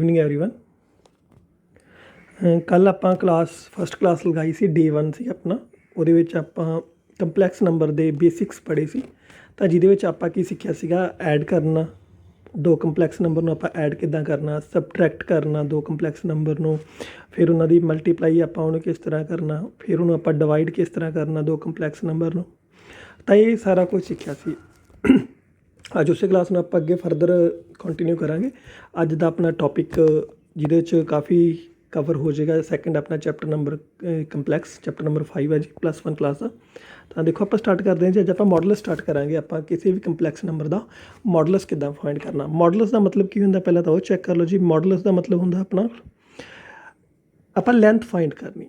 Evening everyone. कल आप class first class लगाई सी डे 1 से अपना ਉਹਦੇ ਵਿੱਚ ਆਪਾਂ ਕੰਪਲੈਕਸ ਨੰਬਰ ਦੇ ਬੇਸਿਕਸ ਪੜ੍ਹੇ ਸੀ। ਤਾਂ ਜਿਹਦੇ ਵਿੱਚ ਆਪਾਂ ਕੀ ਸਿੱਖਿਆ ਸੀਗਾ, ਐਡ ਕਰਨਾ ਦੋ ਕੰਪਲੈਕਸ ਨੰਬਰ ਨੂੰ, ਆਪਾਂ ਐਡ ਕਿੱਦਾਂ ਕਰਨਾ, ਸਬਟਰੈਕਟ ਕਰਨਾ ਦੋ ਕੰਪਲੈਕਸ ਨੰਬਰ ਨੂੰ, ਫਿਰ ਉਹਨਾਂ ਦੀ ਮਲਟੀਪਲਾਈ ਆਪਾਂ ਉਹਨੂੰ ਕਿਸ ਤਰ੍ਹਾਂ ਕਰਨਾ, ਫਿਰ ਉਹਨੂੰ ਆਪਾਂ ਡਿਵਾਈਡ ਕਿਸ ਤਰ੍ਹਾਂ ਕਰਨਾ ਦੋ ਕੰਪਲੈਕਸ ਨੰਬਰ ਨੂੰ। ਤਾਂ ਇਹ ਸਾਰਾ ਕੁਝ ਸਿੱਖਿਆ ਸੀ। ਅੱਜ ਉਸੇ ਕਲਾਸ ਨੂੰ ਆਪਾਂ ਅੱਗੇ ਫਰਦਰ ਕੰਟੀਨਿਊ ਕਰਾਂਗੇ। ਅੱਜ ਦਾ ਆਪਣਾ ਟੌਪਿਕ ਜਿਹਦੇ ਵਿੱਚ ਕਾਫੀ ਕਵਰ ਹੋ ਜਾਏਗਾ, ਸੈਕਿੰਡ ਆਪਣਾ chapter number complex, chapter number 5 ਹੈ ਜੀ, +1 ਕਲਾਸ ਦਾ। ਤਾਂ ਦੇਖੋ ਆਪਾਂ ਸਟਾਰਟ ਕਰਦੇ ਹਾਂ ਜੀ। ਅੱਜ ਆਪਾਂ ਮੋਡੂਲਸ ਸਟਾਰਟ ਕਰਾਂਗੇ। ਆਪਾਂ ਕਿਸੇ ਵੀ ਕੰਪਲੈਕਸ ਨੰਬਰ ਦਾ ਮੋਡੂਲਸ ਕਿੱਦਾਂ ਫਾਈਂਡ ਕਰਨਾ। ਮੋਡੂਲਸ ਦਾ ਮਤਲਬ ਕੀ ਹੁੰਦਾ, ਪਹਿਲਾਂ ਤਾਂ ਉਹ ਚੈੱਕ ਕਰ ਲਓ ਜੀ। ਮੋਡੂਲਸ ਦਾ ਮਤਲਬ ਹੁੰਦਾ ਆਪਣਾ ਆਪਾਂ ਲੈਂਥ ਫਾਈਂਡ ਕਰਨੀ,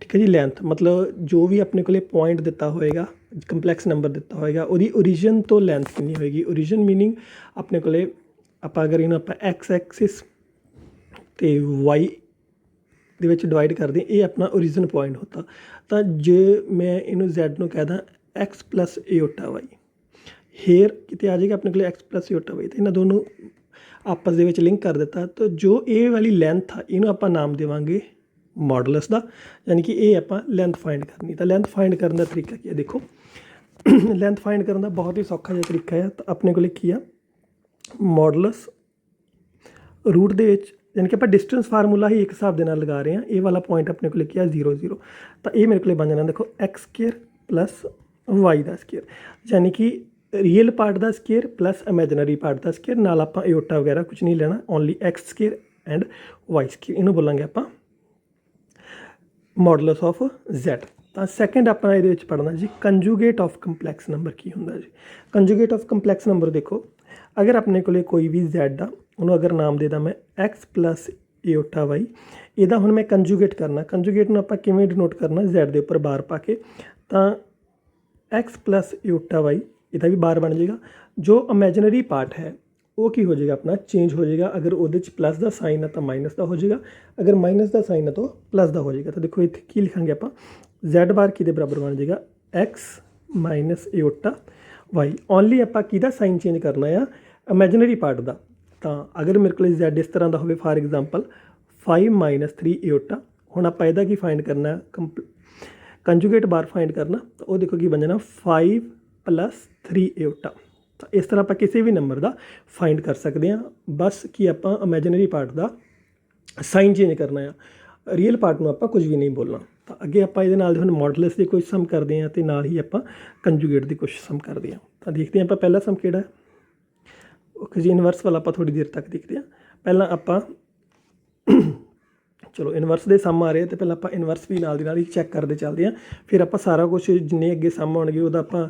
ਠੀਕ ਹੈ ਜੀ। ਲੈਂਥ ਮਤਲਬ ਜੋ ਵੀ ਆਪਣੇ ਕੋਲੇ ਪੁਆਇੰਟ ਦਿੱਤਾ ਹੋਏਗਾ, ਕੰਪਲੈਕਸ ਨੰਬਰ ਦਿੱਤਾ ਹੋਏਗਾ, ਉਹਦੀ ਓਰੀਜਨ ਤੋਂ ਲੈਂਥ ਕਿੰਨੀ ਹੋਏਗੀ। ਓਰੀਜਨ ਮੀਨਿੰਗ ਆਪਣੇ ਕੋਲੇ ਆਪਾਂ ਅਗਰ ਇਹਨੂੰ ਆਪਾਂ ਐਕਸ ਐਕਸਿਸ ਅਤੇ ਵਾਈ ਦੇ ਵਿੱਚ ਡਿਵਾਈਡ ਕਰਦੇ, ਇਹ ਆਪਣਾ ਓਰੀਜਨ ਪੁਆਇੰਟ ਹੁੰਦਾ। ਤਾਂ ਜੇ ਮੈਂ ਇਹਨੂੰ ਜ਼ੈਡ ਨੂੰ ਕਹਿ ਦਾਂ ਐਕਸ ਪਲੱਸ ਏਓਟਾ ਵਾਈ, ਹੇਅਰ ਕਿਤੇ ਆ ਜਾਏਗਾ ਆਪਣੇ ਕੋਲ ਐਕਸ ਪਲੱਸ ਏਓਟਾ ਵਾਈ, ਅਤੇ ਇਹਨਾਂ ਦੋਨੋਂ ਆਪਸ ਦੇ ਵਿੱਚ ਲਿੰਕ ਕਰ ਦਿੱਤਾ। ਤਾਂ ਜੋ ਇਹ ਵਾਲੀ ਲੈਂਥ ਆ, ਇਹਨੂੰ ਆਪਾਂ ਨਾਮ ਦੇਵਾਂਗੇ ਮੋਡੂਲਸ ਦਾ, ਯਾਨੀ ਕਿ ਇਹ ਆਪਾਂ ਲੈਂਥ ਫਾਈਂਡ ਕਰਨੀ। ਤਾਂ ਲੈਂਥ ਫਾਈਂਡ ਕਰਨ ਦਾ ਤਰੀਕਾ ਕੀ ਹੈ, ਦੇਖੋ ਲੈਂਥ ਫਾਈਂਡ ਕਰਨ ਦਾ ਬਹੁਤ ਹੀ ਸੌਖਾ ਜਿਹਾ ਤਰੀਕਾ ਹੈ। ਤਾਂ ਆਪਣੇ ਕੋਲ ਕੀ ਆ, ਮੋਡੂਲਸ ਰੂਟ ਦੇ ਵਿੱਚ, ਯਾਨੀ ਕਿ ਆਪਾਂ ਡਿਸਟੈਂਸ ਫਾਰਮੂਲਾ ਹੀ ਇੱਕ ਹਿਸਾਬ ਦੇ ਨਾਲ ਲਗਾ ਰਹੇ ਹਾਂ। ਇਹ ਵਾਲਾ ਪੁਆਇੰਟ ਆਪਣੇ ਕੋਲ ਕੀ ਆ 0 0, ਤਾਂ ਇਹ ਮੇਰੇ ਕੋਲ ਬਣ ਜਾਣਾ ਦੇਖੋ ਐਕਸ ਸਕੇਅਰ ਪਲੱਸ ਵਾਈ ਦਾ ਸਕੇਅਰ, ਯਾਨੀ ਕਿ ਰੀਅਲ ਪਾਰਟ ਦਾ ਸਕੇਅਰ ਪਲੱਸ ਇਮੈਜਨਰੀ ਪਾਰਟ ਦਾ ਸਕੇਅਰ। ਨਾਲ ਆਪਾਂ ਏਓਟਾ ਵਗੈਰਾ ਕੁਝ ਨਹੀਂ ਲੈਣਾ, only x square and y square. ਇਹਨੂੰ ਬੋਲਾਂਗੇ ਆਪਾਂ ਮੋਡੂਲਸ ਆਫ ਜ਼ੈਡ। ਤਾਂ ਸੈਕਿੰਡ ਆਪਣਾ ਇਹਦੇ ਵਿੱਚ ਪੜ੍ਹਨਾ ਜੀ ਕੰਜੂਗੇਟ ਆਫ ਕੰਪਲੈਕਸ ਨੰਬਰ ਕੀ ਹੁੰਦਾ ਜੀ। ਕੰਜੂਗੇਟ ਆਫ ਕੰਪਲੈਕਸ ਨੰਬਰ ਦੇਖੋ, ਅਗਰ ਆਪਣੇ ਕੋਲੇ ਕੋਈ ਵੀ ਜ਼ੈਡ ਆ, ਉਹਨੂੰ ਅਗਰ ਨਾਮ ਦੇ ਦਾਂ ਮੈਂ ਐਕਸ ਪਲੱਸ ਏਓਟਾ ਵਾਈ, ਇਹਦਾ ਹੁਣ ਮੈਂ ਕੰਜੂਗੇਟ ਕਰਨਾ। ਕੰਜੂਗੇਟ ਨੂੰ ਆਪਾਂ ਕਿਵੇਂ ਡਿਨੋਟ ਕਰਨਾ, ਜ਼ੈਡ ਦੇ ਉੱਪਰ ਬਾਰ ਪਾ ਕੇ। ਤਾਂ ਐਕਸ ਪਲੱਸ ਏਓਟਾ ਵਾਈ, ਇਹਦਾ ਵੀ ਬਾਰ ਬਣ ਜਾਏਗਾ। ਜੋ ਇਮੈਜਨਰੀ ਪਾਰਟ ਹੈ ਉਹ ਕੀ ਹੋ ਜਾਏਗਾ, ਆਪਣਾ ਚੇਂਜ ਹੋ ਜਾਏਗਾ। ਅਗਰ ਉਹਦੇ 'ਚ ਪਲੱਸ ਦਾ ਸਾਈਨ ਆ ਤਾਂ ਮਾਈਨਸ ਦਾ ਹੋ ਜਾਏਗਾ, ਅਗਰ ਮਾਈਨਸ ਦਾ ਸਾਈਨ ਆ ਤਾਂ ਪਲੱਸ ਦਾ ਹੋ ਜਾਏਗਾ। ਤਾਂ ਦੇਖੋ ਇੱਥੇ ਕੀ ਲਿਖਾਂਗੇ ਆਪਾਂ, ਜ਼ੈਡ ਬਾਰ ਕਿਹਦੇ ਬਰਾਬਰ ਬਣ ਜਾਏਗਾ, ਐਕਸ ਮਾਈਨਸ ਏਓਟਾ ਵਾਈ। ਓਨਲੀ ਆਪਾਂ ਕਿਹਦਾ ਸਾਈਨ ਚੇਂਜ ਕਰਨਾ ਆ, ਇਮੈਜਨਰੀ ਪਾਰਟ ਦਾ। ਤਾਂ ਅਗਰ ਮੇਰੇ ਕੋਲ ਜ਼ੈਡ ਇਸ ਤਰ੍ਹਾਂ ਦਾ ਹੋਵੇ, ਫਾਰ ਐਗਜ਼ਾਮਪਲ 5 - 3 ਏਓਟਾ, ਹੁਣ ਆਪਾਂ ਇਹਦਾ ਕੀ ਫਾਈਂਡ ਕਰਨਾ, ਕੰਜੂਗੇਟ ਬਾਰ ਫਾਈਂਡ ਕਰਨਾ। ਤਾਂ ਉਹ ਦੇਖੋ ਕੀ ਬਣ ਜਾਣਾ 5 + 3 ਏਓਟਾ। ਤਾਂ ਇਸ ਤਰ੍ਹਾਂ ਆਪਾਂ ਕਿਸੇ ਵੀ ਨੰਬਰ ਦਾ ਫਾਈਂਡ ਕਰ ਸਕਦੇ ਹਾਂ। ਬਸ ਕਿ ਆਪਾਂ ਇਮੈਜਨਰੀ ਪਾਰਟ ਦਾ ਸਾਈਨ ਚੇਂਜ ਕਰਨਾ ਆ, ਰੀਅਲ ਪਾਰਟ ਨੂੰ ਆਪਾਂ ਕੁਝ ਵੀ ਨਹੀਂ ਬੋਲਣਾ। ਤਾਂ ਅੱਗੇ ਆਪਾਂ ਇਹਦੇ ਨਾਲ ਹੁਣ ਮੋਡੂਲਸ ਦੀ ਕੁਝ ਸਮ ਕਰਦੇ ਹਾਂ, ਅਤੇ ਨਾਲ ਹੀ ਆਪਾਂ ਕੰਜੂਗੇਟ ਦੀ ਕੁਝ ਸਮ ਕਰਦੇ ਹਾਂ। ਤਾਂ ਦੇਖਦੇ ਹਾਂ ਆਪਾਂ ਪਹਿਲਾ ਸਮ ਕਿਹੜਾ ਹੈ। ਓਕੇ ਜੀ, ਇਨਵਰਸ ਵਾਲਾ ਆਪਾਂ ਥੋੜ੍ਹੀ ਦੇਰ ਤੱਕ ਦੇਖਦੇ ਹਾਂ। ਪਹਿਲਾਂ ਆਪਾਂ ਚਲੋ ਇਨਵਰਸ ਦੇ ਸਮ ਆ ਰਹੇ, ਅਤੇ ਪਹਿਲਾਂ ਆਪਾਂ ਇਨਵਰਸ ਵੀ ਨਾਲ ਦੀ ਨਾਲ ਹੀ ਚੈੱਕ ਕਰਦੇ ਚੱਲਦੇ ਹਾਂ। ਫਿਰ ਆਪਾਂ ਸਾਰਾ ਕੁਛ ਜਿੰਨੇ ਅੱਗੇ ਸਮ ਆਉਣਗੇ ਉਹਦਾ ਆਪਾਂ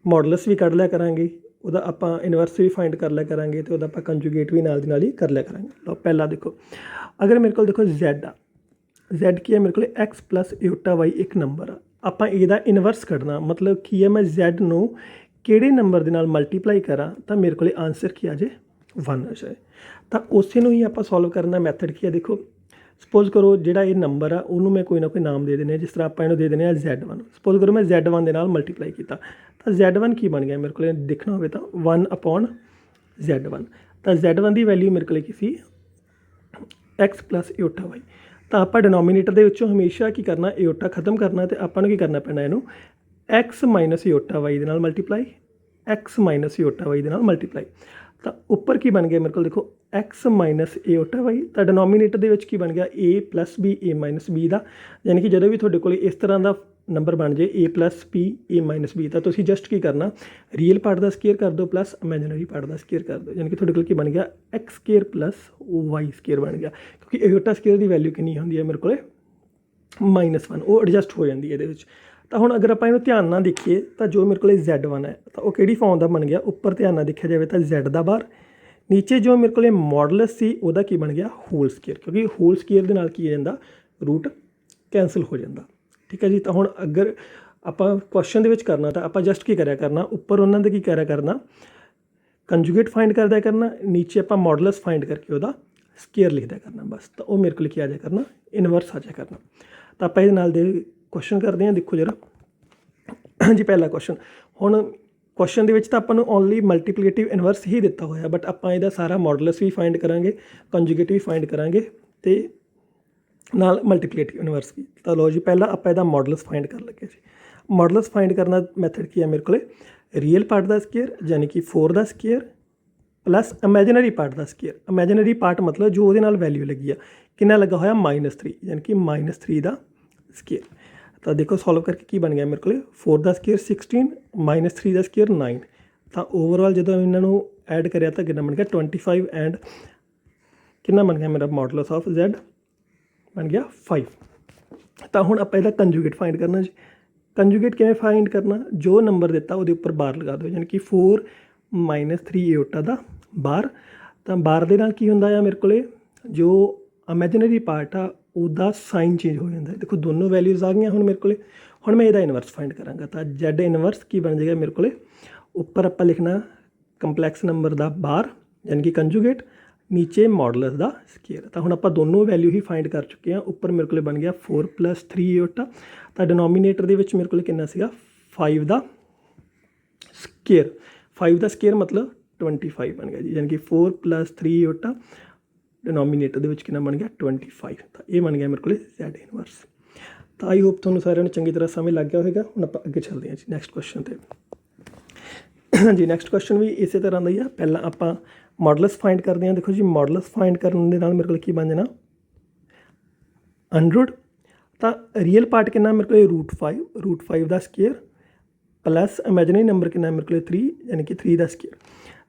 ਮੋਡੂਲਸ ਵੀ ਕੱਢ ਲਿਆ ਕਰਾਂਗੇ, ਉਹਦਾ ਆਪਾਂ ਇਨਵਰਸ ਵੀ ਫਾਈਂਡ ਕਰ ਲਿਆ ਕਰਾਂਗੇ, ਅਤੇ ਉਹਦਾ ਆਪਾਂ ਕੰਜੂਗੇਟ ਵੀ ਨਾਲ ਦੀ ਨਾਲ ਹੀ ਕਰ ਲਿਆ ਕਰਾਂਗੇ। ਲਓ ਪਹਿਲਾਂ ਦੇਖੋ, ਅਗਰ ਮੇਰੇ ਕੋਲ ਦੇਖੋ ਜ਼ੈਡ ਆ, ਜ਼ੈਡ ਕੀ ਹੈ ਮੇਰੇ ਕੋਲ ਐਕਸ ਪਲੱਸ ਏਓਟਾ ਵਾਈ ਇੱਕ ਨੰਬਰ ਆ। ਆਪਾਂ ਇਹਦਾ ਇਨਵਰਸ ਕੱਢਣਾ, ਮਤਲਬ ਕੀ ਹੈ, ਮੈਂ ਜ਼ੈਡ ਨੂੰ ਕਿਹੜੇ ਨੰਬਰ ਦੇ ਨਾਲ ਮਲਟੀਪਲਾਈ ਕਰਾਂ ਤਾਂ ਮੇਰੇ ਕੋਲ ਆਨਸਰ ਕੀ ਆ ਜਾਏ, 1 ਆ ਜਾਏ। ਤਾਂ ਉਸੇ ਨੂੰ ਹੀ ਆਪਾਂ ਸੋਲਵ ਕਰਨ ਦਾ ਮੈਥਡ ਕੀ ਹੈ, ਦੇਖੋ ਸਪੋਜ਼ ਕਰੋ ਜਿਹੜਾ ਇਹ ਨੰਬਰ ਆ ਉਹਨੂੰ ਮੈਂ ਕੋਈ ਨਾ ਕੋਈ ਨਾਮ ਦੇ ਦਿੰਦੇ, ਜਿਸ ਤਰ੍ਹਾਂ ਆਪਾਂ ਇਹਨੂੰ ਦੇ ਦਿੰਦੇ ਹਾਂ Z1। ਸਪੋਜ਼ ਕਰੋ ਮੈਂ Z1 ਦੇ ਨਾਲ ਮਲਟੀਪਲਾਈ ਕੀਤਾ, ਤਾਂ Z1 ਕੀ ਬਣ ਗਿਆ ਮੇਰੇ ਕੋਲ, ਦੇਖਣਾ ਹੋਵੇ ਤਾਂ 1/Z1। ਤਾਂ Z1 ਦੀ ਵੈਲਿਊ ਮੇਰੇ ਕੋਲ ਕੀ ਸੀ, ਐਕਸ ਪਲੱਸ ਏਓਟਾ ਵਾਈ। ਤਾਂ ਆਪਾਂ ਡਿਨੋਮੀਨੇਟਰ ਦੇ ਵਿੱਚੋਂ ਹਮੇਸ਼ਾ ਕੀ ਕਰਨਾ, ਏਓਟਾ ਖਤਮ ਕਰਨਾ, ਅਤੇ ਆਪਾਂ ਨੂੰ ਕੀ ਕਰਨਾ ਪੈਣਾ, ਇਹਨੂੰ ਐਕਸ ਮਾਈਨਸ ਏਓਟਾ ਵਾਈ ਦੇ ਨਾਲ ਮਲਟੀਪਲਾਈ, ਐਕਸ ਮਾਈਨਸ ਏਓਟਾ ਵਾਈ ਦੇ ਨਾਲ ਮਲਟੀਪਲਾਈ। ਤਾਂ ਉੱਪਰ ਕੀ ਬਣ ਗਿਆ ਮੇਰੇ ਕੋਲ, ਦੇਖੋ ਐਕਸ ਮਾਈਨਸ ਏਓਟਾ ਵਾਈ। ਤਾਂ ਡਿਨੋਮੀਨੇਟਰ ਦੇ ਵਿੱਚ ਕੀ ਬਣ ਗਿਆ, A + B A - B ਦਾ। ਯਾਨੀ ਕਿ ਜਦੋਂ ਵੀ ਤੁਹਾਡੇ ਕੋਲ ਇਸ ਤਰ੍ਹਾਂ ਦਾ ਨੰਬਰ ਬਣ ਜਾਏ A + B A - B, ਤਾਂ ਤੁਸੀਂ ਜਸਟ ਕੀ ਕਰਨਾ, ਰੀਅਲ ਪਾਰਟ ਦਾ ਸਕੇਅਰ ਕਰ ਦਿਓ ਪਲੱਸ ਇਮੈਜਨਰੀ ਪਾਰਟ ਦਾ ਸਕੇਅਰ ਕਰ ਦਿਓ। ਯਾਨੀ ਕਿ ਤੁਹਾਡੇ ਕੋਲ ਕੀ ਬਣ ਗਿਆ, x square plus y square ਬਣ ਗਿਆ। ਕਿਉਂਕਿ ਏਓਟਾ ਸਕੇਅਰ ਦੀ ਵੈਲਿਊ ਕਿੰਨੀ ਹੁੰਦੀ ਹੈ ਮੇਰੇ ਕੋਲ, -1, ਉਹ ਐਡਜਸਟ ਹੋ ਜਾਂਦੀ ਹੈ ਇਹਦੇ ਵਿੱਚ। ਤਾਂ ਹੁਣ ਅਗਰ ਆਪਾਂ ਇਹਨੂੰ ਧਿਆਨ ਨਾਲ ਦੇਖੀਏ, ਤਾਂ ਜੋ ਮੇਰੇ ਕੋਲ Z1 ਹੈ, ਤਾਂ ਉਹ ਕਿਹੜੀ ਫਾਰਮ ਦਾ ਬਣ ਗਿਆ, ਉੱਪਰ ਧਿਆਨ ਨਾਲ ਦੇਖਿਆ ਜਾਵੇ ਤਾਂ Z ਦਾ ਬਾਰ, ਨੀਚੇ ਜੋ ਮੇਰੇ ਕੋਲ ਮੋਡੂਲਸ ਸੀ ਉਹਦਾ ਕੀ ਬਣ ਗਿਆ, ਹੋਲ ਸਕੇਅਰ। ਕਿਉਂਕਿ ਹੋਲ ਸਕੇਅਰ ਦੇ ਨਾਲ ਕੀ ਹੋ ਜਾਂਦਾ, ਰੂਟ ਕੈਂਸਲ ਹੋ ਜਾਂਦਾ, ਠੀਕ ਹੈ ਜੀ। ਤਾਂ ਹੁਣ ਅਗਰ ਆਪਾਂ ਕੁਐਸਚਨ ਦੇ ਵਿੱਚ ਕਰਨਾ, ਤਾਂ ਆਪਾਂ ਜਸਟ ਕੀ ਕਰਿਆ ਕਰਨਾ, ਉੱਪਰ ਉਹਨਾਂ ਦੇ ਕੀ ਕਰਿਆ ਕਰਨਾ, ਕੰਜੂਗੇਟ ਫਾਈਂਡ ਕਰਦਿਆ ਕਰਨਾ, ਨੀਚੇ ਆਪਾਂ ਮੋਡੂਲਸ ਫਾਈਂਡ ਕਰਕੇ ਉਹਦਾ ਸਕੇਅਰ ਲਿਖਦਿਆ ਕਰਨਾ ਬਸ। ਤਾਂ ਉਹ ਮੇਰੇ ਕੋਲ ਕੀ ਆ ਜਾਇਆ ਕਰਨਾ, ਇਨਵਰਸ ਆ ਜਾਇਆ ਕਰਨਾ। ਤਾਂ ਆਪਾਂ ਇਹਦੇ ਨਾਲ ਦੇ ਕੁਐਸਚਨ ਕਰਦੇ ਹਾਂ, ਦੇਖੋ ਜਰਾ। ਹਾਂਜੀ ਪਹਿਲਾ ਕੁਐਸਚਨ, ਹੁਣ क्वेश्चन ਦੇ ਵਿੱਚ ਤਾਂ ਆਪਾਂ ਨੂੰ ਓਨਲੀ ਮਲਟੀਪਲੀਕੇਟਿਵ ਇਨਵਰਸ ਹੀ ਦਿੱਤਾ ਹੋਇਆ, ਬਟ ਆਪਾਂ ਇਹਦਾ ਸਾਰਾ ਮੋਡੂਲਸ ਵੀ ਫਾਈਂਡ ਕਰਾਂਗੇ, ਕੰਜੂਗੇਟ ਵੀ ਫਾਈਂਡ ਕਰਾਂਗੇ ਤੇ ਨਾਲ ਮਲਟੀਪਲੀਕੇਟਿਵ ਇਨਵਰਸ ਵੀ। ਤਾਂ ਲਓ ਜੀ, ਪਹਿਲਾਂ ਆਪਾਂ ਇਹਦਾ ਮੋਡੂਲਸ ਫਾਈਂਡ ਕਰਨ ਲੱਗੇ ਜੀ। ਮੋਡੂਲਸ ਫਾਈਂਡ ਕਰਨ ਦਾ ਮੈਥਡ ਕੀ ਹੈ ਮੇਰੇ ਕੋਲੇ, ਰੀਅਲ ਪਾਰਟ ਦਾ ਸਕੁਅਰ ਯਾਨੀ ਕਿ 4 ਦਾ ਸਕੁਅਰ प्लस इमेजिनरी पार्ट का स्केयर। इमेजिनरी पार्ट मतलब जो वो वैल्यू लगी है, कितना लगा होया -3 यानी कि -3 का स्केयर। तो देखो सॉल्व करके की बन गया मेरे को 4 का स्केयर 16 -3 का स्केयर 9। तो ओवरऑल जो इन्होंने ऐड कराया तो कितना बन गया 25 एंड कितना बन गया मेरा मॉडुलस ऑफ Z बन गया 5। तो हुण आपां इहदा कंजूगेट फाइंड करना जी। कंजूगेट किवें फाइंड करना, जो नंबर दिता वो उपर बार लगा दो, यानी कि 4 -3 एओटा का बार। तो बार के नाल की हुंदा आ मेरे को जो इमेजिनरी पार्ट आ उसका साइन चेंज हो जाता है। देखो दोनों वैल्यूज़ आ गई हुण मेरे को। हुण मैं इहदा इनवर्स फाइंड करांगा। तो Z इनवर्स की बन जाएगा मेरे को उपर आपां लिखना कंपलैक्स नंबर का बार यानी कि कंजूगेट, नीचे मॉडुलस का स्केयर। तो हुण आपां दोनों वैल्यू ही फाइंड कर चुके हैं। उपर मेरे को बन गया 4 + 3 एओटा। तो डिनोमीनेटर दे विच मेरे को कितना सीगा 5 का स्केयर। 5 का स्केयर मतलब 25 बन गया जी, यानी कि 4 + 3 एओटा डिनोमीनेटर दे विच कितना बन गया 25। तो ये बन गया मेरे को Z इनवर्स। तो आई होप तुहानूं सारिਆਂ ਨੂੰ चंगी तरह समझ लग गया होगा। हुण आपां अगे चलते हैं जी नैक्सट क्वेश्चन ते। जी नैक्सट क्वेश्चन भी इस तरह का ही है। पहला आपां मॉडुलस फाइंड करते हैं। देखो जी मॉडुलस फाइंड करने दे नाल मेरे को की बन जाना 100। तो रियल पार्ट कितना मेरे को √5 का स्केयर प्लस इमेजिनरी नंबर कितना मेरे को 3 यानी कि 3 का स्केयर।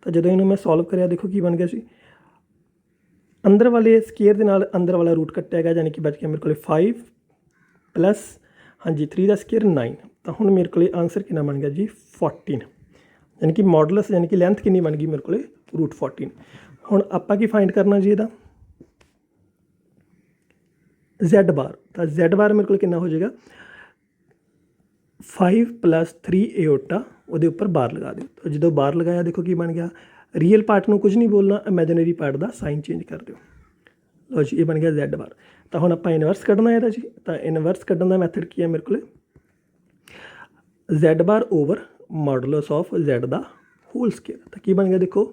तो जो इन्होंने मैं सॉल्व कराया देखो की बन गया जी, अंदर वाले स्केयर के नाल अंदर वाला रूट कट्टिया गया, यानी कि बच गया मेरे को 5 प्लस हाँ जी 3 का स्केयर 9। तो हुण मेरे को आंसर कितना बन गया जी 14, यानी कि मॉडुलस यानी कि लेंथ कितनी बन गई मेरे को √14। हुण आपां की फाइंड करना जी इहदा Z बार। तो Z बार मेरे को कितना हो जाएगा 5 + 3 एओटा, वो उपर बार लगा दो। तो जो बार लगाया देखो की बन गया, रियल पार्ट में कुछ नहीं बोलना, इमेजिनरी पार्ट का साइन चेंज कर दो। लो जी ये बन गया Z बार। तो हुण आपां इनवर्स कढ़ना है जी। तो इनवर्स कढ़न का मैथड की है मेरे को Z bar over modulus of Z का होल स्केयर। तो की बन गया देखो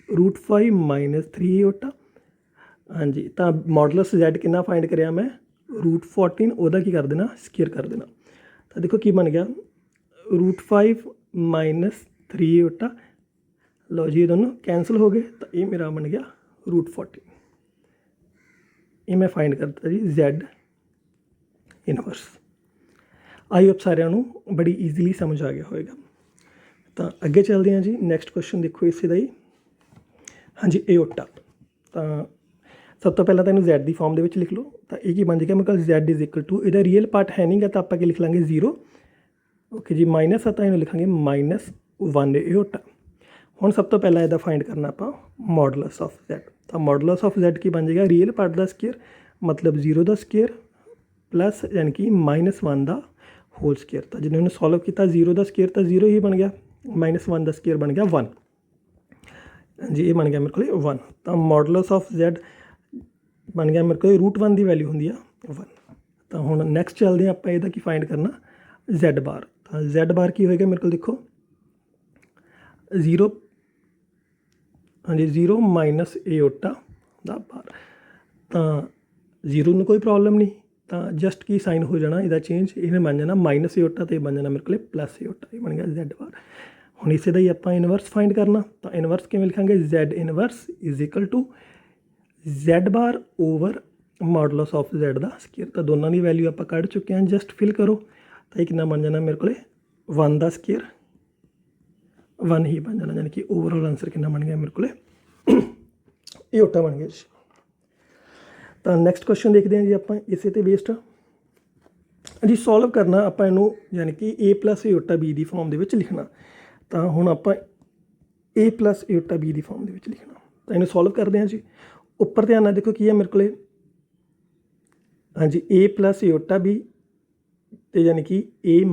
√5 - 3 एओटा। हाँ जी, तो मॉडुलस Z कितना फाइंड कराया मैं √14, वह की कर देना स्केयर कर देना। तो देखो की बन गया √5 - 3 एओटा। लो जी ये दोनों कैंसल हो गए। तो ये मेरा बन गया √14। ये मैं फाइंड करता जी Z इनवर्स। आई होप सारिਆਂ ਨੂੰ बड़ी ईजीली समझ आ गया होगा। तो अगे चलते हैं जी। नैक्सट क्वेश्चन देखो इसे का ही। हाँ जी एओटा। तो सब तो पहला तो इन्हू Z की फॉर्म के लिख लो। तो ये बन जाएगा मेरे को Z = इहदा रियल पार्ट है नहीं गा, तो आप लिख लाँगे 0। ओके जी माइनस है तो इन्हू लिखांगे -1 एओटा। हुण सब तो पहला इहदा फाइंड करना आप मॉडुलस ऑफ Z। तो मॉडुलस ऑफ Z की बन जाएगा रियल पार्ट का स्केयर मतलब 0 का स्केयर प्लस यानी कि -1 का होल स्केयर। तो जिन्होंने सॉल्व किया 0 का स्केयर तो 0 ही बन गया, -1 का स्केयर बन गया 1 जी, ये बन गया मेरे को 1। तो मॉडुलस ऑफ Z बन गया मेरे को √1 की वैल्यू होंगी 1। तो हुण नैक्सट चलते हैं आप इहदा की फाइंड करना Z बार। तो Z बार की होएगा मेरे को देखो 0 हाँ जी 0 - एओटा का बार। तो 0 में कोई प्रॉब्लम नहीं, तो जस्ट की साइन हो जाना इहदा चेंज, इन्हें बन जाना -, एओटा तो बन जाना मेरे को प्लस एओटा। ये बन गया Z बार। हुण इसे दा ही आपां इनवर्स फाइंड करना। तो इनवर्स किवें लिखांगे Z inverse = Z bar over modulus of Z का स्केयर। तो दोनों की वैल्यू आप कढ़ चुके हैं, जस्ट फिल करो। तो ये कितना बन जाना मेरे को 1 का स्केयर 1 ही बन जाना, यानी कि ओवरऑल आंसर कितना बन गया मेरे को एओटा बन गया जी। तो नैक्सट क्वेश्चन देखते हैं जी आप इसे ते बेस्ड जी सॉल्व करना आप इनू, यानी कि A + एओटा B की फॉर्म के लिखना। तो हुण आप A + एओटा B की फॉर्म के लिखना। तो इन्हू सॉल्व करते हैं जी। उपर ध्यान देखो की है मेरे को हाँ जी A + एओटा B तो यानी कि A -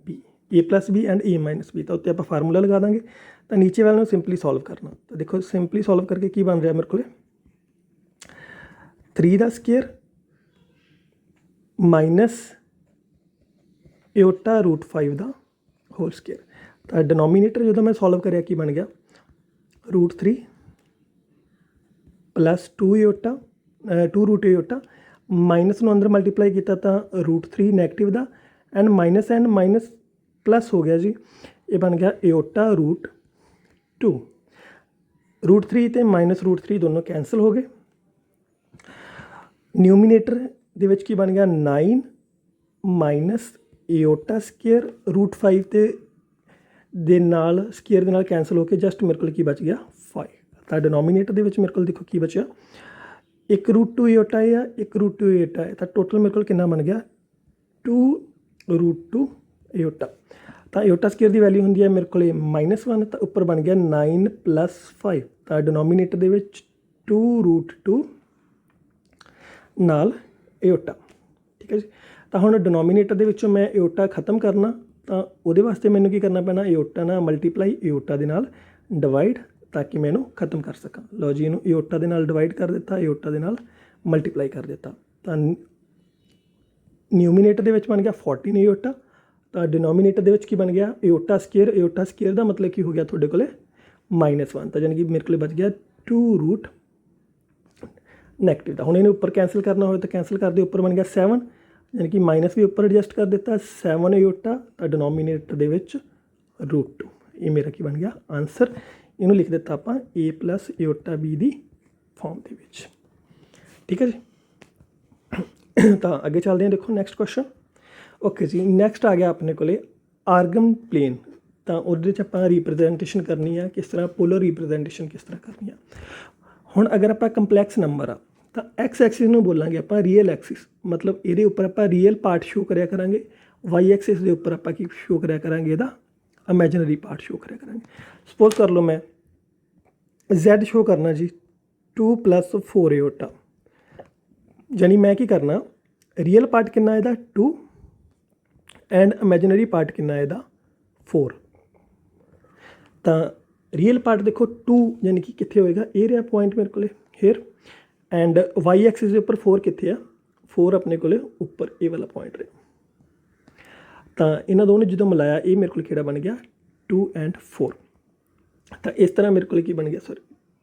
B, A + B and A - B। तो उत्ते आप फार्मूला लगा देंगे। तो नीचे वाले सिंपली सॉल्व करना। तो देखो सिंपली सॉल्व करके की बन रहा मेरे को 3 का स्केयर माइनस एओटा √5 का होल स्केयर। ਤਾਂ ਡਿਨੋਮੀਨੇਟਰ ਜਦੋਂ ਮੈਂ ਸੋਲਵ ਕਰਿਆ ਕੀ ਬਣ ਗਿਆ √3 + 2 ਈਓਟਾ 2 √ ਈਓਟਾ ਮਾਈਨਸ ਨੂੰ ਅੰਦਰ ਮਲਟੀਪਲਾਈ ਕੀਤਾ ਤਾਂ √3 negative the and minus plus ਹੋ ਗਿਆ ਜੀ, ਇਹ ਬਣ ਗਿਆ ਈਓਟਾ √2 √3 ਅਤੇ -√3 ਦੋਨੋਂ ਕੈਂਸਲ ਹੋ ਗਏ। ਨਿਊਮੀਨੇਟਰ ਦੇ ਵਿੱਚ ਕੀ ਬਣ ਗਿਆ 9 ਮਾਈਨਸ ਈਓਟਾ ਸਕੇਅਰ √5 ਦੇ ਨਾਲ ਸਕੇਅਰ ਦੇ ਨਾਲ ਕੈਂਸਲ ਹੋ ਕੇ ਜਸਟ ਮੇਰੇ ਕੋਲ ਕੀ ਬਚ ਗਿਆ 5। ਤਾਂ ਡਿਨੋਮੀਨੇਟਰ ਦੇ ਵਿੱਚ ਮੇਰੇ ਕੋਲ ਦੇਖੋ ਕੀ ਬਚਿਆ 1 √2 ਈਓਟਾ ਹੈ, 1 √2 ਈਓਟਾ ਹੈ, ਤਾਂ ਟੋਟਲ ਮੇਰੇ ਕੋਲ ਕਿੰਨਾ ਬਣ ਗਿਆ 2 √2 ਈਓਟਾ। ਤਾਂ ਈਓਟਾ ਸਕੇਅਰ ਦੀ ਵੈਲਿਊ ਹੁੰਦੀ ਹੈ ਮੇਰੇ ਕੋਲ -1, ਤਾਂ ਉੱਪਰ ਬਣ ਗਿਆ 9 + 5। ਤਾਂ ਡਿਨੋਮੀਨੇਟਰ ਦੇ ਵਿੱਚ 2 √2 ਨਾਲ ਈਓਟਾ, ਠੀਕ ਹੈ ਜੀ। ਤਾਂ ਹੁਣ ਡਿਨੋਮੀਨੇਟਰ ਦੇ ਵਿੱਚੋਂ ਮੈਂ ਈਓਟਾ ਖਤਮ ਕਰਨਾ, ਤਾਂ ਉਹਦੇ ਵਾਸਤੇ ਮੈਨੂੰ ਕੀ ਕਰਨਾ ਪੈਣਾ ਈਓਟਾ ਨਾਲ ਮਲਟੀਪਲਾਈ ਈਓਟਾ ਦੇ ਨਾਲ ਡਿਵਾਈਡ, ਤਾਂ ਕਿ ਮੈਂ ਇਹਨੂੰ ਖਤਮ ਕਰ ਸਕਾਂ। ਲਓ ਜੀ, ਇਹਨੂੰ ਈਓਟਾ ਦੇ ਨਾਲ ਡਿਵਾਈਡ ਕਰ ਦਿੱਤਾ, ਈਓਟਾ ਦੇ ਨਾਲ ਮਲਟੀਪਲਾਈ ਕਰ ਦਿੱਤਾ। ਤਾਂ ਨਿਊਮੀਨੇਟਰ ਦੇ ਵਿੱਚ ਬਣ ਗਿਆ 14 ਈਓਟਾ, ਤਾਂ ਡਿਨੋਮੀਨੇਟਰ ਦੇ ਵਿੱਚ ਕੀ ਬਣ ਗਿਆ ਈਓਟਾ ਸਕੇਅਰ ਦਾ ਮਤਲਬ ਕੀ ਹੋ ਗਿਆ ਤੁਹਾਡੇ ਕੋਲੇ -1, ਤਾਂ ਯਾਨੀ ਕਿ ਮੇਰੇ ਕੋਲ ਬਚ ਗਿਆ 2 √ ਨੈਗੇਟਿਵ ਦਾ। ਹੁਣ ਇਹਨੂੰ ਉੱਪਰ ਕੈਂਸਲ ਕਰਨਾ ਹੋਵੇ ਤਾਂ ਕੈਂਸਲ ਕਰ ਦਿਓ, ਉੱਪਰ ਬਣ ਗਿਆ 7, ਯਾਨੀ ਕਿ ਮਾਈਨਸ ਵੀ ਉੱਪਰ ਐਡਜਸਟ ਕਰ ਦਿੱਤਾ 7 ਈਓਟਾ, ਤਾਂ ਡਿਨੋਮੀਨੇਟਰ ਦੇ ਵਿੱਚ √2। ਇਹ ਮੇਰਾ ਕੀ ਬਣ ਗਿਆ ਆਨਸਰ। ਇਹਨੂੰ ਲਿਖ ਦਿੱਤਾ ਆਪਾਂ a + ਈਓਟਾ b ਦੀ ਫਾਰਮ ਦੇ ਵਿੱਚ, ਠੀਕ ਹੈ ਜੀ। ਤਾਂ ਅੱਗੇ ਚੱਲਦੇ ਹਾਂ, ਦੇਖੋ ਨੈਕਸਟ ਕੁਐਸਚਨ। ਓਕੇ ਜੀ, ਨੈਕਸਟ ਆ ਗਿਆ ਆਪਣੇ ਕੋਲੇ ਆਰਗਨ ਪਲੇਨ। ਤਾਂ ਉਹਦੇ 'ਚ ਆਪਾਂ ਰਿਪਰੈਜ਼ੈਂਟੇਸ਼ਨ ਕਰਨੀ ਆ ਕਿਸ ਤਰ੍ਹਾਂ, ਪੋਲਰ ਰਿਪਰੈਜ਼ੈਂਟੇਸ਼ਨ ਕਿਸ ਤਰ੍ਹਾਂ ਕਰਨੀ ਆ। ਹੁਣ ਅਗਰ ਆਪਾਂ ਕੰਪਲੈਕਸ ਨੰਬਰ ਆ ਤਾਂ ਐਕਸ ਐਕਸਿਸ ਨੂੰ ਬੋਲਾਂਗੇ ਆਪਾਂ ਰੀਅਲ ਐਕਸਿਸ, ਮਤਲਬ ਇਹਦੇ ਉੱਪਰ ਆਪਾਂ ਰੀਅਲ ਪਾਰਟ ਸ਼ੋ ਕਰਿਆ ਕਰਾਂਗੇ। ਵਾਈ ਐਕਸਿਸ ਦੇ ਉੱਪਰ ਆਪਾਂ ਕੀ ਸ਼ੋ ਕਰਿਆ ਕਰਾਂਗੇ, ਇਹਦਾ ਇਮੈਜਨਰੀ ਪਾਰਟ ਸ਼ੋ ਕਰਿਆ ਕਰਾਂਗੇ। ਸਪੋਜ਼ ਕਰ ਲਓ ਮੈਂ Z ਸ਼ੋ ਕਰਨਾ ਜੀ 2 + 4 ਈਓਟਾ, ਯਾਨੀ ਮੈਂ ਕੀ ਕਰਨਾ ਰੀਅਲ ਪਾਰਟ ਕਿੰਨਾ ਇਹਦਾ 2 ਐਂਡ ਇਮੈਜਨਰੀ ਪਾਰਟ ਕਿੰਨਾ ਇਹਦਾ 4। ਤਾਂ ਰੀਅਲ ਪਾਰਟ ਦੇਖੋ 2 ਯਾਨੀ ਕਿ ਕਿੱਥੇ ਹੋਏਗਾ, ਇਹ ਰਿਹਾ ਪੁਆਇੰਟ ਮੇਰੇ ਕੋਲੇ ਹੇਅਰ, ਐਂਡ ਵਾਈ ਐਕਸਿਸ ਦੇ ਉੱਪਰ 4 ਕਿੱਥੇ ਆ, 4 ਆਪਣੇ ਕੋਲੇ ਉੱਪਰ ਇਹ ਵਾਲਾ ਪੁਆਇੰਟ ਰਿਹਾ। ਤਾਂ ਇਹਨਾਂ ਦੋਨੋਂ ਜਦੋਂ ਮਿਲਾਇਆ ਇਹ ਮੇਰੇ ਕੋਲ ਕਿਹੜਾ ਬਣ ਗਿਆ 2 ਐਂਡ 4। ਤਾਂ ਇਸ ਤਰ੍ਹਾਂ ਮੇਰੇ ਕੋਲ ਕੀ ਬਣ ਗਿਆ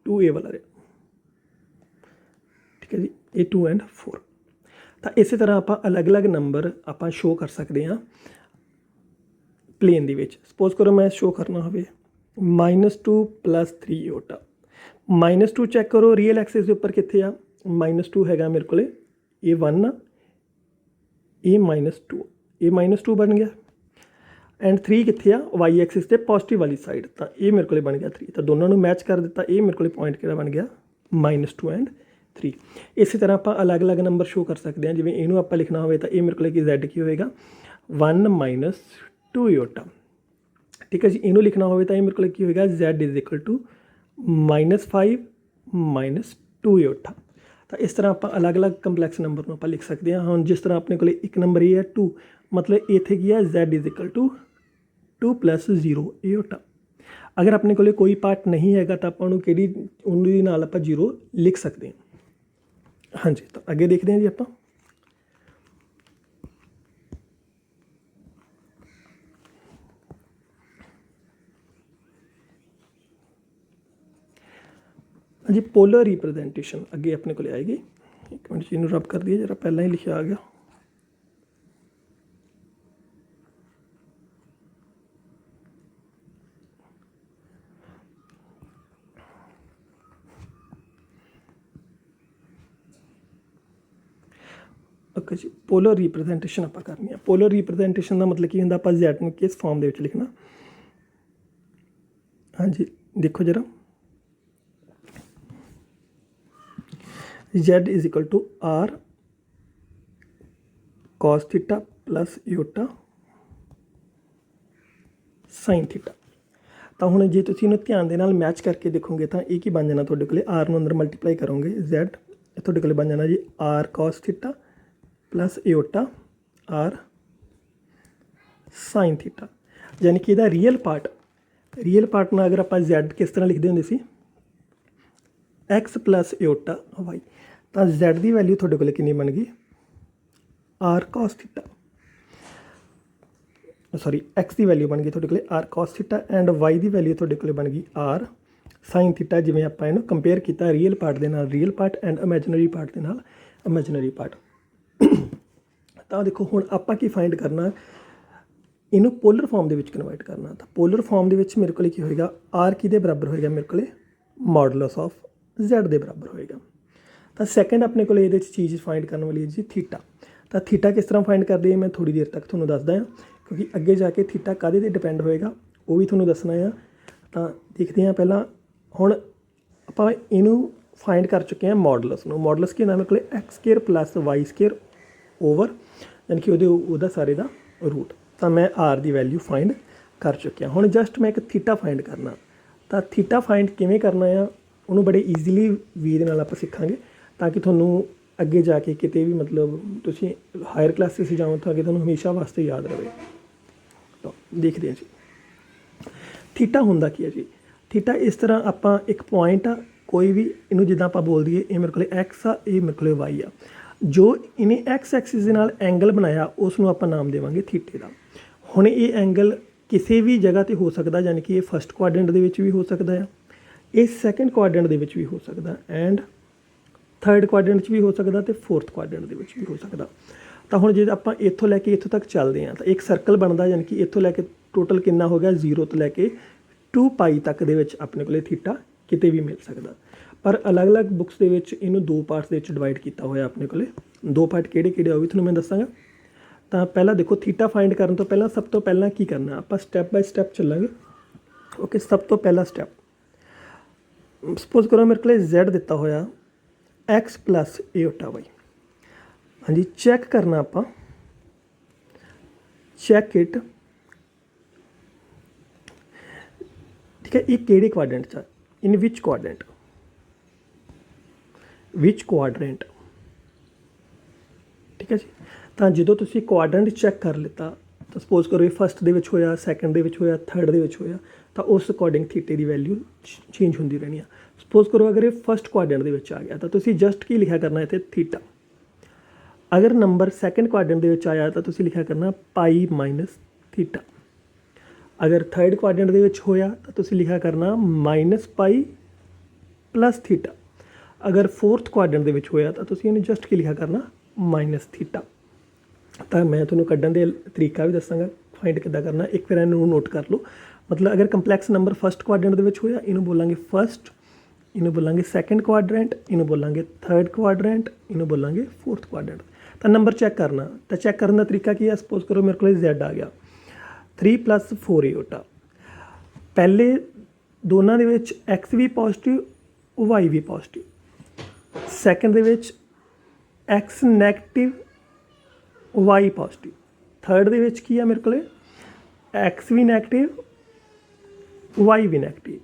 2 ਇਹ ਵਾਲਾ ਰਿਹਾ, ਠੀਕ ਹੈ ਜੀ, ਇਹ 2 ਐਂਡ 4। ਤਾਂ ਇਸੇ ਤਰ੍ਹਾਂ ਆਪਾਂ ਅਲੱਗ-ਅਲੱਗ ਨੰਬਰ ਆਪਾਂ ਸ਼ੋ ਕਰ ਸਕਦੇ ਹਾਂ ਪਲੇਨ ਦੇ ਵਿੱਚ। ਸਪੋਜ਼ ਕਰੋ ਮੈਂ ਸ਼ੋ ਕਰਨਾ ਹੋਵੇ -2 + 3 ਈਓਟਾ। -2 ਚੈੱਕ ਕਰੋ ਰੀਅਲ ਐਕਸਿਸ ਦੇ ਉੱਪਰ ਕਿੱਥੇ ਆ, -2 ਹੈਗਾ ਮੇਰੇ ਕੋਲੇ, ਇਹ 1 ਆ, ਇਹ -2, ਇਹ -2 ਬਣ ਗਿਆ। ਐਂਡ 3 ਕਿੱਥੇ ਆ, ਵਾਈ ਐਕਸਿਸ 'ਤੇ ਪੋਜ਼ੀਟਿਵ ਵਾਲੀ ਸਾਈਡ, ਤਾਂ ਇਹ ਮੇਰੇ ਕੋਲੇ ਬਣ ਗਿਆ 3। ਤਾਂ ਦੋਨਾਂ ਨੂੰ ਮੈਚ ਕਰ ਦਿੱਤਾ, ਇਹ ਮੇਰੇ ਕੋਲੇ ਪੁਆਇੰਟ ਕਿਹੜਾ ਬਣ ਗਿਆ -2 ਐਂਡ 3। ਇਸੇ ਤਰ੍ਹਾਂ ਆਪਾਂ ਅਲੱਗ-ਅਲੱਗ ਨੰਬਰ ਸ਼ੋ ਕਰ ਸਕਦੇ ਹਾਂ। ਜਿਵੇਂ ਇਹਨੂੰ ਆਪਾਂ ਲਿਖਣਾ ਹੋਵੇ ਤਾਂ ਇਹ ਮੇਰੇ ਕੋਲੇ ਕੀ Z ਕੀ ਹੋਏਗਾ 1 - 2 ਈਓਟਾ, ਠੀਕ ਹੈ ਜੀ। ਇਹਨੂੰ ਲਿਖਣਾ ਹੋਵੇ ਤਾਂ ਇਹ ਮੇਰੇ ਕੋਲ ਕੀ ਹੋਏਗਾ Z = -5 - 2 ਈਓਟਾ। ਤਾਂ ਇਸ ਤਰ੍ਹਾਂ ਆਪਾਂ ਅਲੱਗ-ਅਲੱਗ ਕੰਪਲੈਕਸ ਨੰਬਰ ਨੂੰ ਆਪਾਂ ਲਿਖ ਸਕਦੇ ਹਾਂ। ਹੁਣ ਜਿਸ ਤਰ੍ਹਾਂ ਆਪਣੇ ਕੋਲ ਇੱਕ ਨੰਬਰ ਇਹ ਹੈ 2, ਮਤਲਬ ਇੱਥੇ ਕੀ ਹੈ Z = 2 + 0 ਈਓਟਾ। ਅਗਰ ਆਪਣੇ ਕੋਲ ਕੋਈ ਪਾਰਟ ਨਹੀਂ ਹੈਗਾ ਤਾਂ ਆਪਾਂ ਉਹਦੇ ਨਾਲ ਆਪਾਂ 0 ਲਿਖ ਸਕਦੇ ਹਾਂ। ਹਾਂਜੀ, ਤਾਂ ਅੱਗੇ ਦੇਖਦੇ ਹਾਂ ਜੀ ਆਪਾਂ। ਹਾਂਜੀ, ਪੋਲਰ ਰਿਪਰੈਜ਼ੈਂਟੇਸ਼ਨ ਅੱਗੇ ਆਪਣੇ ਕੋਲ ਆਏਗੀ। ਇੱਕ ਮਿੰਟ ਇਹਨੂੰ ਰਬ ਕਰ ਦਈਏ, ਜਰਾ ਪਹਿਲਾਂ ਹੀ ਲਿਖਿਆ ਆ ਗਿਆ। ਓਕੇ ਜੀ, ਪੋਲਰ ਰਿਪਰੈਜ਼ੈਂਟੇਸ਼ਨ ਆਪਾਂ ਕਰਨੀ ਆ। ਪੋਲਰ ਰਿਪਰੈਜ਼ੈਂਟੇਸ਼ਨ ਦਾ ਮਤਲਬ ਕੀ ਹੁੰਦਾ, ਆਪਾਂ Z ਨੂੰ ਕਿਸ ਫਾਰਮ ਦੇ ਵਿੱਚ ਲਿਖਣਾ। ਹਾਂਜੀ, ਦੇਖੋ ਜਰਾ Z = R cos θ + ਈਓਟਾ sin θ। ਤਾਂ ਹੁਣ ਜੇ ਤੁਸੀਂ ਇਹਨੂੰ ਧਿਆਨ ਦੇ ਨਾਲ ਮੈਚ ਕਰਕੇ ਦੇਖੋਗੇ ਤਾਂ ਇਹ ਕੀ ਬਣ ਜਾਣਾ ਤੁਹਾਡੇ ਕੋਲੇ, R ਨੂੰ ਅੰਦਰ ਮਲਟੀਪਲਾਈ ਕਰੋਗੇ Z, ਤੁਹਾਡੇ ਕੋਲੇ ਬਣ ਜਾਣਾ ਜੀ R cos θ + ਈਓਟਾ R sin θ। ਯਾਨੀ ਕਿ ਇਹਦਾ ਰੀਅਲ ਪਾਰਟ ਨਾਲ ਅਗਰ ਆਪਾਂ Z ਕਿਸ ਤਰ੍ਹਾਂ ਲਿਖਦੇ ਹੁੰਦੇ ਸੀ X + ਈਓਟਾ Y, ਤਾਂ Z ਦੀ ਵੈਲਿਊ ਤੁਹਾਡੇ ਕੋਲ ਕਿੰਨੀ ਬਣ ਗਈ R cos θ। सॉरी एक्स की वैल्यू बन गई थोड़े को R cos theta and Y की वैल्यू थोड़े को बन गई आर साइन थीटा। जिवें आपां इहनूं कंपेयर किया रियल पार्ट के नाल real part and imaginary part के नाल इमेजिनरी पार्ट। तो देखो हुण आपां की फाइंड करना, इनू पोलर फॉर्म के कन्वर्ट करना। तो पोलर फॉर्म के मेरे को होएगा आर किहदे बराबर होएगा, मेरे को मॉडुलस ऑफ Z के बराबर होएगा। तो सैकेंड अपने को ये चीज़ फाइंड करने वाली है जी थीटा। तो थीटा किस तरह फाइंड करते हैं मैं थोड़ी देर तक थोड़ा दसदा हाँ, क्योंकि अगे जाके थीटा काहदे ते डिपेंड होएगा वो भी थोड़ा दसना है। तो देखते हैं पहला हुण आपां इनू फाइंड कर चुके हैं मॉडुलस नूं। मॉडुलस की नाम मेरे को X square plus Y square over यानी कि उहदा सारे का रूट। तो मैं आर की वैल्यू फाइंड कर चुकिया। हुण जस्ट मैं एक थीटा फाइंड करना। तो थीटा फाइंड किवें करना है उन्होंने बड़े ईजीली वे नाल आपां सीखांगे, ताकि तुहानूं अगे जाके किते भी मतलब तुसीं हायर क्लासिस जाओ तो अगे तुहानूं हमेशा वास्ते याद रहे। तो देखते हैं जी थीटा हुंदा की है जी। थीटा इस तरह आपां एक पॉइंट आ कोई भी इनू जिद्दां आपां बोल दईए ये मेरे को एक्स आ ये मेरे को वाई आ, जो इन्हें एक्स एक्सिस के नाल एंगल बनाया उसनूं आपां नाम देवांगे थीटे का। हुण ये एंगल किसी भी जगह ते हो सकता, यानी कि ये फस्ट क्वाड्रेंट दे विच भी हो सकता है, ये सैकेंड क्वाड्रेंट दे विच भी हो सकता एंड थर्ड क्वाड्रेंट भी हो सकता तो फोर्थ क्वाड्रेंट दे विच भी हो सकता। तो हुण जे आपां इत्थों लैके इत्थों तक चलते हैं तो एक सर्कल बनता, यानी कि इत्थों लैके टोटल कितना हो गया 0 तो लैके 2 पाई तक दे विच अपने को थीटा किते भी मिल सकता। पर अलग अलग बुक्स दे विच इनू दो पार्ट्स दे विच डिवाइड किया होया अपने को। दो पार्ट किहड़े-किहड़े वो भी तुहानूं मैं दसांगा। तो पहला देखो थीटा फाइंड करने तो पहला सब तो पहला की करना आपां स्टैप बाय स्टैप चलांगे। ओके, सब तो पहला स्टैप सपोज करो मेरे को Z दिता होया एक्स प्लस एटा वाई। हाँ जी, चैक करना आपां चैक इट, ठीक है। ये किहड़े क्वाड्रेंट च इन विच क्वाड्रेंट ठीक है जी। तो जो तुसी क्वाड्रेंट चैक कर लिता तो सपोज करो ये फस्ट दे विच होया सैकेंड दे विच होया थर्ड दे विच होया, तो उस अकॉर्डिंग थीटे की वैल्यू चेंज होंदी रहनी है। सपोज करो अगर ये फस्ट क्वाड्रेंट दे विच आ गया तो तुसी जस्ट की लिखा करना इत्थे थीटा। अगर नंबर सैकेंड क्वाड्रेंट दे विच आया तो तुसी लिखा करना पाई माइनस थीटा। अगर थर्ड क्वाड्रेंट दे विच होया तो तुसी लिखा करना माइनस पाई प्लस थीटा। अगर फोर्थ क्वाड्रेंट दे विच होया तो तुसी इहनूं जस्ट की लिखा करना माइनस थीटा। तो मैं तुहानूं कड्ढण दे तरीका भी दसांगा फाइंड किद्दां करना, एक बार इहनूं नोट कर लो। मतलब अगर कंपलैक्स नंबर फस्ट क्वाड्रेंट दे विच होया इहनूं बोलांगे फस्ट, इन्हूं बोलांगे सैकेंड क्वाड्रेंट, इन्हूं बोलांगे थर्ड क्वाड्रेंट, इन्हूं बोलांगे फोर्थ क्वाड्रेंट। तो नंबर चैक करना, तो चैक करने का तरीका की है। सपोज करो मेरे को Z आ गया 3 + 4 एटा। पहले दोनों के एक्स भी पॉजिटिव वाई भी पॉजिटिव, सैकेंड दे विच X negative Y positive, third दे विच की है मेरे को एक्स भी नैगेटिव वाई भी नैगेटिव,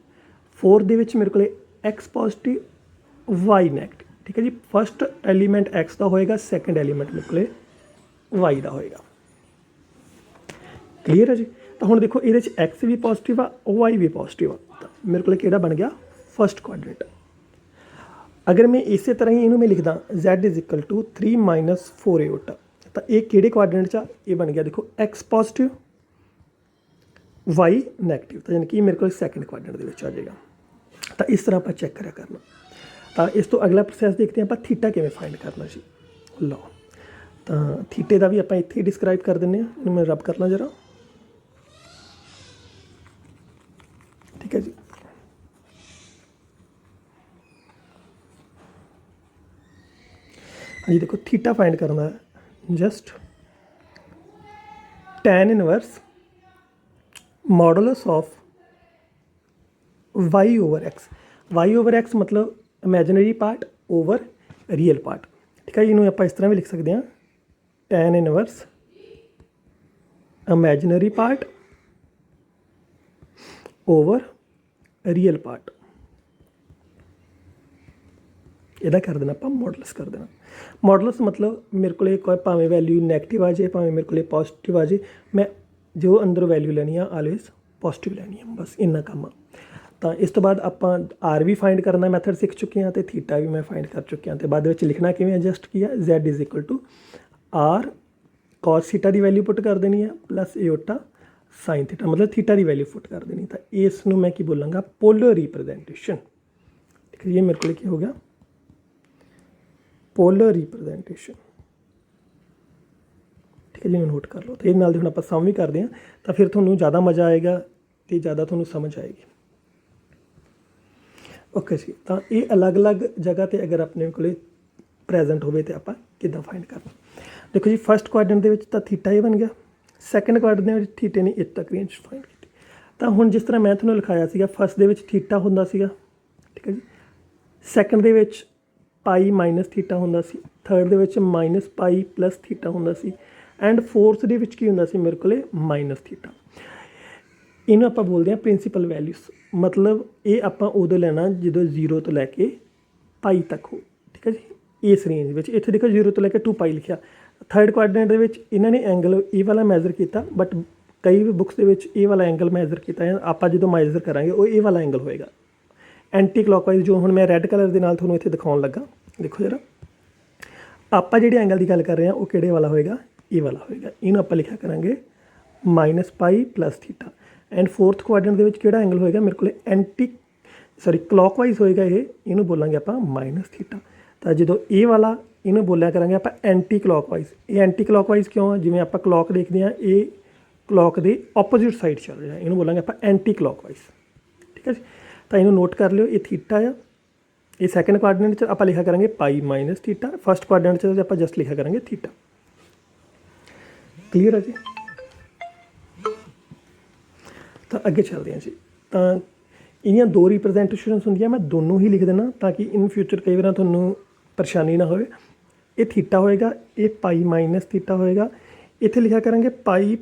फोर्थ दे विच मेरे को एक्स पॉजिटिव वाई नैगेटिव। ठीक है जी, फस्ट एलीमेंट एक्स का होएगा, सैकेंड एलीमेंट मेरे को वाई का होएगा। क्लीयर है जी। तो हुण देखो ये एक्स भी पॉजिटिव आ वाई भी पॉजिटिव आ, तो मेरे को किहड़ा बन गया फस्ट क्वाड्रेंट। अगर मैं इस तरह ही इनू मैं लिखदा Z = 3 - 4 एटा, तो ये किहड़े क्वाड्रेंट च ये बन गया देखो एक्स पॉजिटिव वाई नैगेटिव, तो यानी कि मेरे को सैकेंड क्वाड्रेंट दे विच आ जाएगा। तो इस तरह आप चैक करा करना। तो इस तो अगला प्रोसैस देखते हैं आप थीटा किवें फाइंड करना जी। लो तो थीटे का भी आप इत्थे डिस्क्राइब कर दें, मैं रब करना जरा। ठीक है जी, हाँ जी देखो थीटा फाइंड करना है just tan inverse modulus of y/x मतलब imaginary part over real part. ठीक है, इनू आप इस तरह भी लिख सकते हैं tan inverse imaginary part over real part. इहदा कर देना आप मॉडुलस कर देना। मॉडुलस मतलब मेरे को भावें वैल्यू नैगेटिव आ जाए भावें मेरे को पॉजिटिव आ जाए, मैं जो अंदर वैल्यू लैनी है ऑलवेज पॉजिटिव लैनी है, बस इन्ना काम आ। तो इस तो बाद आप आर भी फाइंड करना मैथड सीख चुके हैं, तो थीटा भी मैं फाइंड कर चुके हैं। तो बाद लिखना किवें एडजस्ट किया Z = R cos थीटा की वैल्यू पुट कर देनी है प्लस एटा ਸਾਈਨ ਥੀਟਾ, ਮਤਲਬ ਥੀਟਾ ਦੀ ਵੈਲਿਊ ਪੁੱਟ ਕਰ ਦੇਣੀ। ਤਾਂ ਇਸ ਨੂੰ ਮੈਂ ਕੀ ਬੋਲਾਂਗਾ, ਪੋਲਰ ਰਿਪਰੈਜ਼ੈਂਟੇਸ਼ਨ। ਠੀਕ ਹੈ ਜੀ, ਇਹ ਮੇਰੇ ਕੋਲ ਕੀ ਹੋ ਗਿਆ, ਪੋਲਰ ਰਿਪਰੈਜ਼ੈਂਟੇਸ਼ਨ। ਠੀਕ ਹੈ ਜੀ, ਨੋਟ ਕਰ ਲਓ। ਤੇ ਇਹਦੇ ਨਾਲ ਦੀ ਹੁਣ ਆਪਾਂ ਸਮ ਵੀ ਕਰਦੇ ਹਾਂ, ਤਾਂ ਫਿਰ ਤੁਹਾਨੂੰ ਜ਼ਿਆਦਾ ਮਜ਼ਾ ਆਏਗਾ ਅਤੇ ਜ਼ਿਆਦਾ ਤੁਹਾਨੂੰ ਸਮਝ ਆਏਗੀ। ਓਕੇ ਜੀ, ਤਾਂ ਇਹ ਅਲੱਗ-ਅਲੱਗ ਜਗ੍ਹਾ 'ਤੇ ਅਗਰ ਆਪਣੇ ਕੋਲ ਪ੍ਰੈਜ਼ੈਂਟ ਹੋਵੇ ਤਾਂ ਆਪਾਂ ਕਿੱਦਾਂ ਫਾਈਂਡ ਕਰਨਾ। ਦੇਖੋ ਜੀ, ਫਸਟ ਕੁਆਡਰੈਂਟ ਦੇ ਵਿੱਚ ਤਾਂ ਥੀਟਾ ਇਹ ਬਣ ਗਿਆ, ਸੈਕੰਡ ਕੁਆਡਰੈਂਟ ਦੇ ਵਿੱਚ ਥੀਟੇ ਨੇ ਇੱਥੇ ਤੱਕ ਰੇਂਜ ਫਾਈਂਡ ਕੀਤੀ। ਤਾਂ ਹੁਣ ਜਿਸ ਤਰ੍ਹਾਂ ਮੈਂ ਤੁਹਾਨੂੰ ਲਿਖਾਇਆ ਸੀਗਾ, ਫਸਟ ਦੇ ਵਿੱਚ ਥੀਟਾ ਹੁੰਦਾ ਸੀਗਾ, ਠੀਕ ਹੈ ਜੀ, ਸੈਕੰਡ ਦੇ ਵਿੱਚ ਪਾਈ ਮਾਈਨਸ ਥੀਟਾ ਹੁੰਦਾ ਸੀ, ਥਰਡ ਦੇ ਵਿੱਚ ਮਾਈਨਸ ਪਾਈ ਪਲੱਸ ਥੀਟਾ ਹੁੰਦਾ ਸੀ, ਐਂਡ ਫੋਰਥ ਦੇ ਵਿੱਚ ਕੀ ਹੁੰਦਾ ਸੀ ਮੇਰੇ ਕੋਲ, ਮਾਈਨਸ ਥੀਟਾ। ਇਹਨੂੰ ਆਪਾਂ ਬੋਲਦੇ ਹਾਂ ਪ੍ਰਿੰਸੀਪਲ ਵੈਲਿਊਸ। ਮਤਲਬ ਇਹ ਆਪਾਂ ਉਦੋਂ ਲੈਣਾ ਜਦੋਂ 0 ਤੋਂ ਲੈ ਕੇ ਪਾਈ ਤੱਕ ਹੋ। ਠੀਕ ਹੈ ਜੀ, ਇਸ ਰੇਂਜ ਵਿੱਚ। ਇੱਥੇ ਦੇਖੋ 0 ਤੋਂ ਲੈ ਕੇ 2 ਪਾਈ ਲਿਖਿਆ। ਥਰਡ ਕੁਆਡਰੈਂਟ ਦੇ ਵਿੱਚ ਇਹਨਾਂ ਨੇ ਐਂਗਲ ਇਹ ਵਾਲਾ ਮੈਜ਼ਰ ਕੀਤਾ, ਬਟ ਕਈ ਬੁੱਕਸ ਦੇ ਵਿੱਚ ਇਹ ਵਾਲਾ ਐਂਗਲ ਮੈਜ਼ਰ ਕੀਤਾ ਹੈ। ਆਪਾਂ ਜਦੋਂ ਮੈਜ਼ਰ ਕਰਾਂਗੇ ਉਹ ਇਹ ਵਾਲਾ ਐਂਗਲ ਹੋਏਗਾ, ਐਂਟੀ ਕਲੋਕਵਾਈਜ਼। ਜੋ ਹੁਣ ਮੈਂ ਰੈੱਡ ਕਲਰ ਦੇ ਨਾਲ ਤੁਹਾਨੂੰ ਇੱਥੇ ਦਿਖਾਉਣ ਲੱਗਾ, ਦੇਖੋ ਜਰਾ, ਆਪਾਂ ਜਿਹੜੇ ਐਂਗਲ ਦੀ ਗੱਲ ਕਰ ਰਹੇ ਹਾਂ ਉਹ ਕਿਹੜੇ ਵਾਲਾ ਹੋਏਗਾ, ਇਹ ਵਾਲਾ ਹੋਏਗਾ। ਇਹਨੂੰ ਆਪਾਂ ਲਿਖਿਆ ਕਰਾਂਗੇ minus pi plus theta. And fourth quadrant ਦੇ ਵਿੱਚ ਕਿਹੜਾ ਐਂਗਲ ਹੋਏਗਾ ਮੇਰੇ ਕੋਲ, ਕਲੋਕਵਾਈਜ਼ ਹੋਏਗਾ ਇਹ, ਇਹਨੂੰ ਬੋਲਾਂਗੇ ਆਪਾਂ ਮਾਈਨਸ ਥੀਟਾ। ਤਾਂ ਜਦੋਂ ਇਹ ਵਾਲਾ ਇਹਨੂੰ ਬੋਲਿਆ ਕਰਾਂਗੇ ਆਪਾਂ ਐਂਟੀ ਕਲੋਕਵਾਈਜ਼। ਇਹ ਐਂਟੀ ਕਲੋਕਵਾਈਜ਼ ਕਿਉਂ ਆ, ਜਿਵੇਂ ਆਪਾਂ ਕਲੋਕ ਦੇਖਦੇ ਹਾਂ, ਇਹ ਕਲੋਕ ਦੇ ਆਪੋਜ਼ਿਟ ਸਾਈਡ ਚੱਲ ਰਿਹਾ, ਇਹਨੂੰ ਬੋਲਾਂਗੇ ਆਪਾਂ ਐਂਟੀ ਕਲੋਕਵਾਈਜ਼। ਠੀਕ ਹੈ ਜੀ, ਤਾਂ ਇਹਨੂੰ ਨੋਟ ਕਰ ਲਿਓ, ਇਹ ਥੀਟਾ ਆ। ਇਹ ਸੈਕੰਡ ਕੁਆਡਰੈਂਟ 'ਚ ਆਪਾਂ ਲਿਖਿਆ ਕਰਾਂਗੇ ਪਾਈ ਮਾਈਨਸ ਥੀਟਾ, ਫਸਟ ਕੁਆਡਰੈਂਟ 'ਚ ਆਪਾਂ ਜਸਟ ਲਿਖਿਆ ਕਰਾਂਗੇ ਥੀਟਾ। ਕਲੀਅਰ ਹੈ ਜੀ। ਤਾਂ ਅੱਗੇ ਚੱਲਦੇ ਹਾਂ ਜੀ। ਤਾਂ ਇਹਦੀਆਂ ਦੋ ਰਿਪਰੈਜ਼ੈਂਟੇਸ਼ਨਸ ਹੁੰਦੀਆਂ, ਮੈਂ ਦੋਨੋਂ ਹੀ ਲਿਖ ਦੇਣਾ ਤਾਂ ਕਿ ਇਨ ਫਿਊਚਰ ਕਈ ਵਾਰ ਤੁਹਾਨੂੰ ਪਰੇਸ਼ਾਨੀ ਨਾ ਹੋਵੇ। ਇਹ ਥੀਟਾ ਹੋਏਗਾ, ਇਹ ਪਾਈ ਮਾਈਨਸ ਥੀਟਾ ਹੋਏਗਾ। ਇੱਥੇ ਲਿਖਿਆ ਕਰਾਂਗੇ ਪਾਈ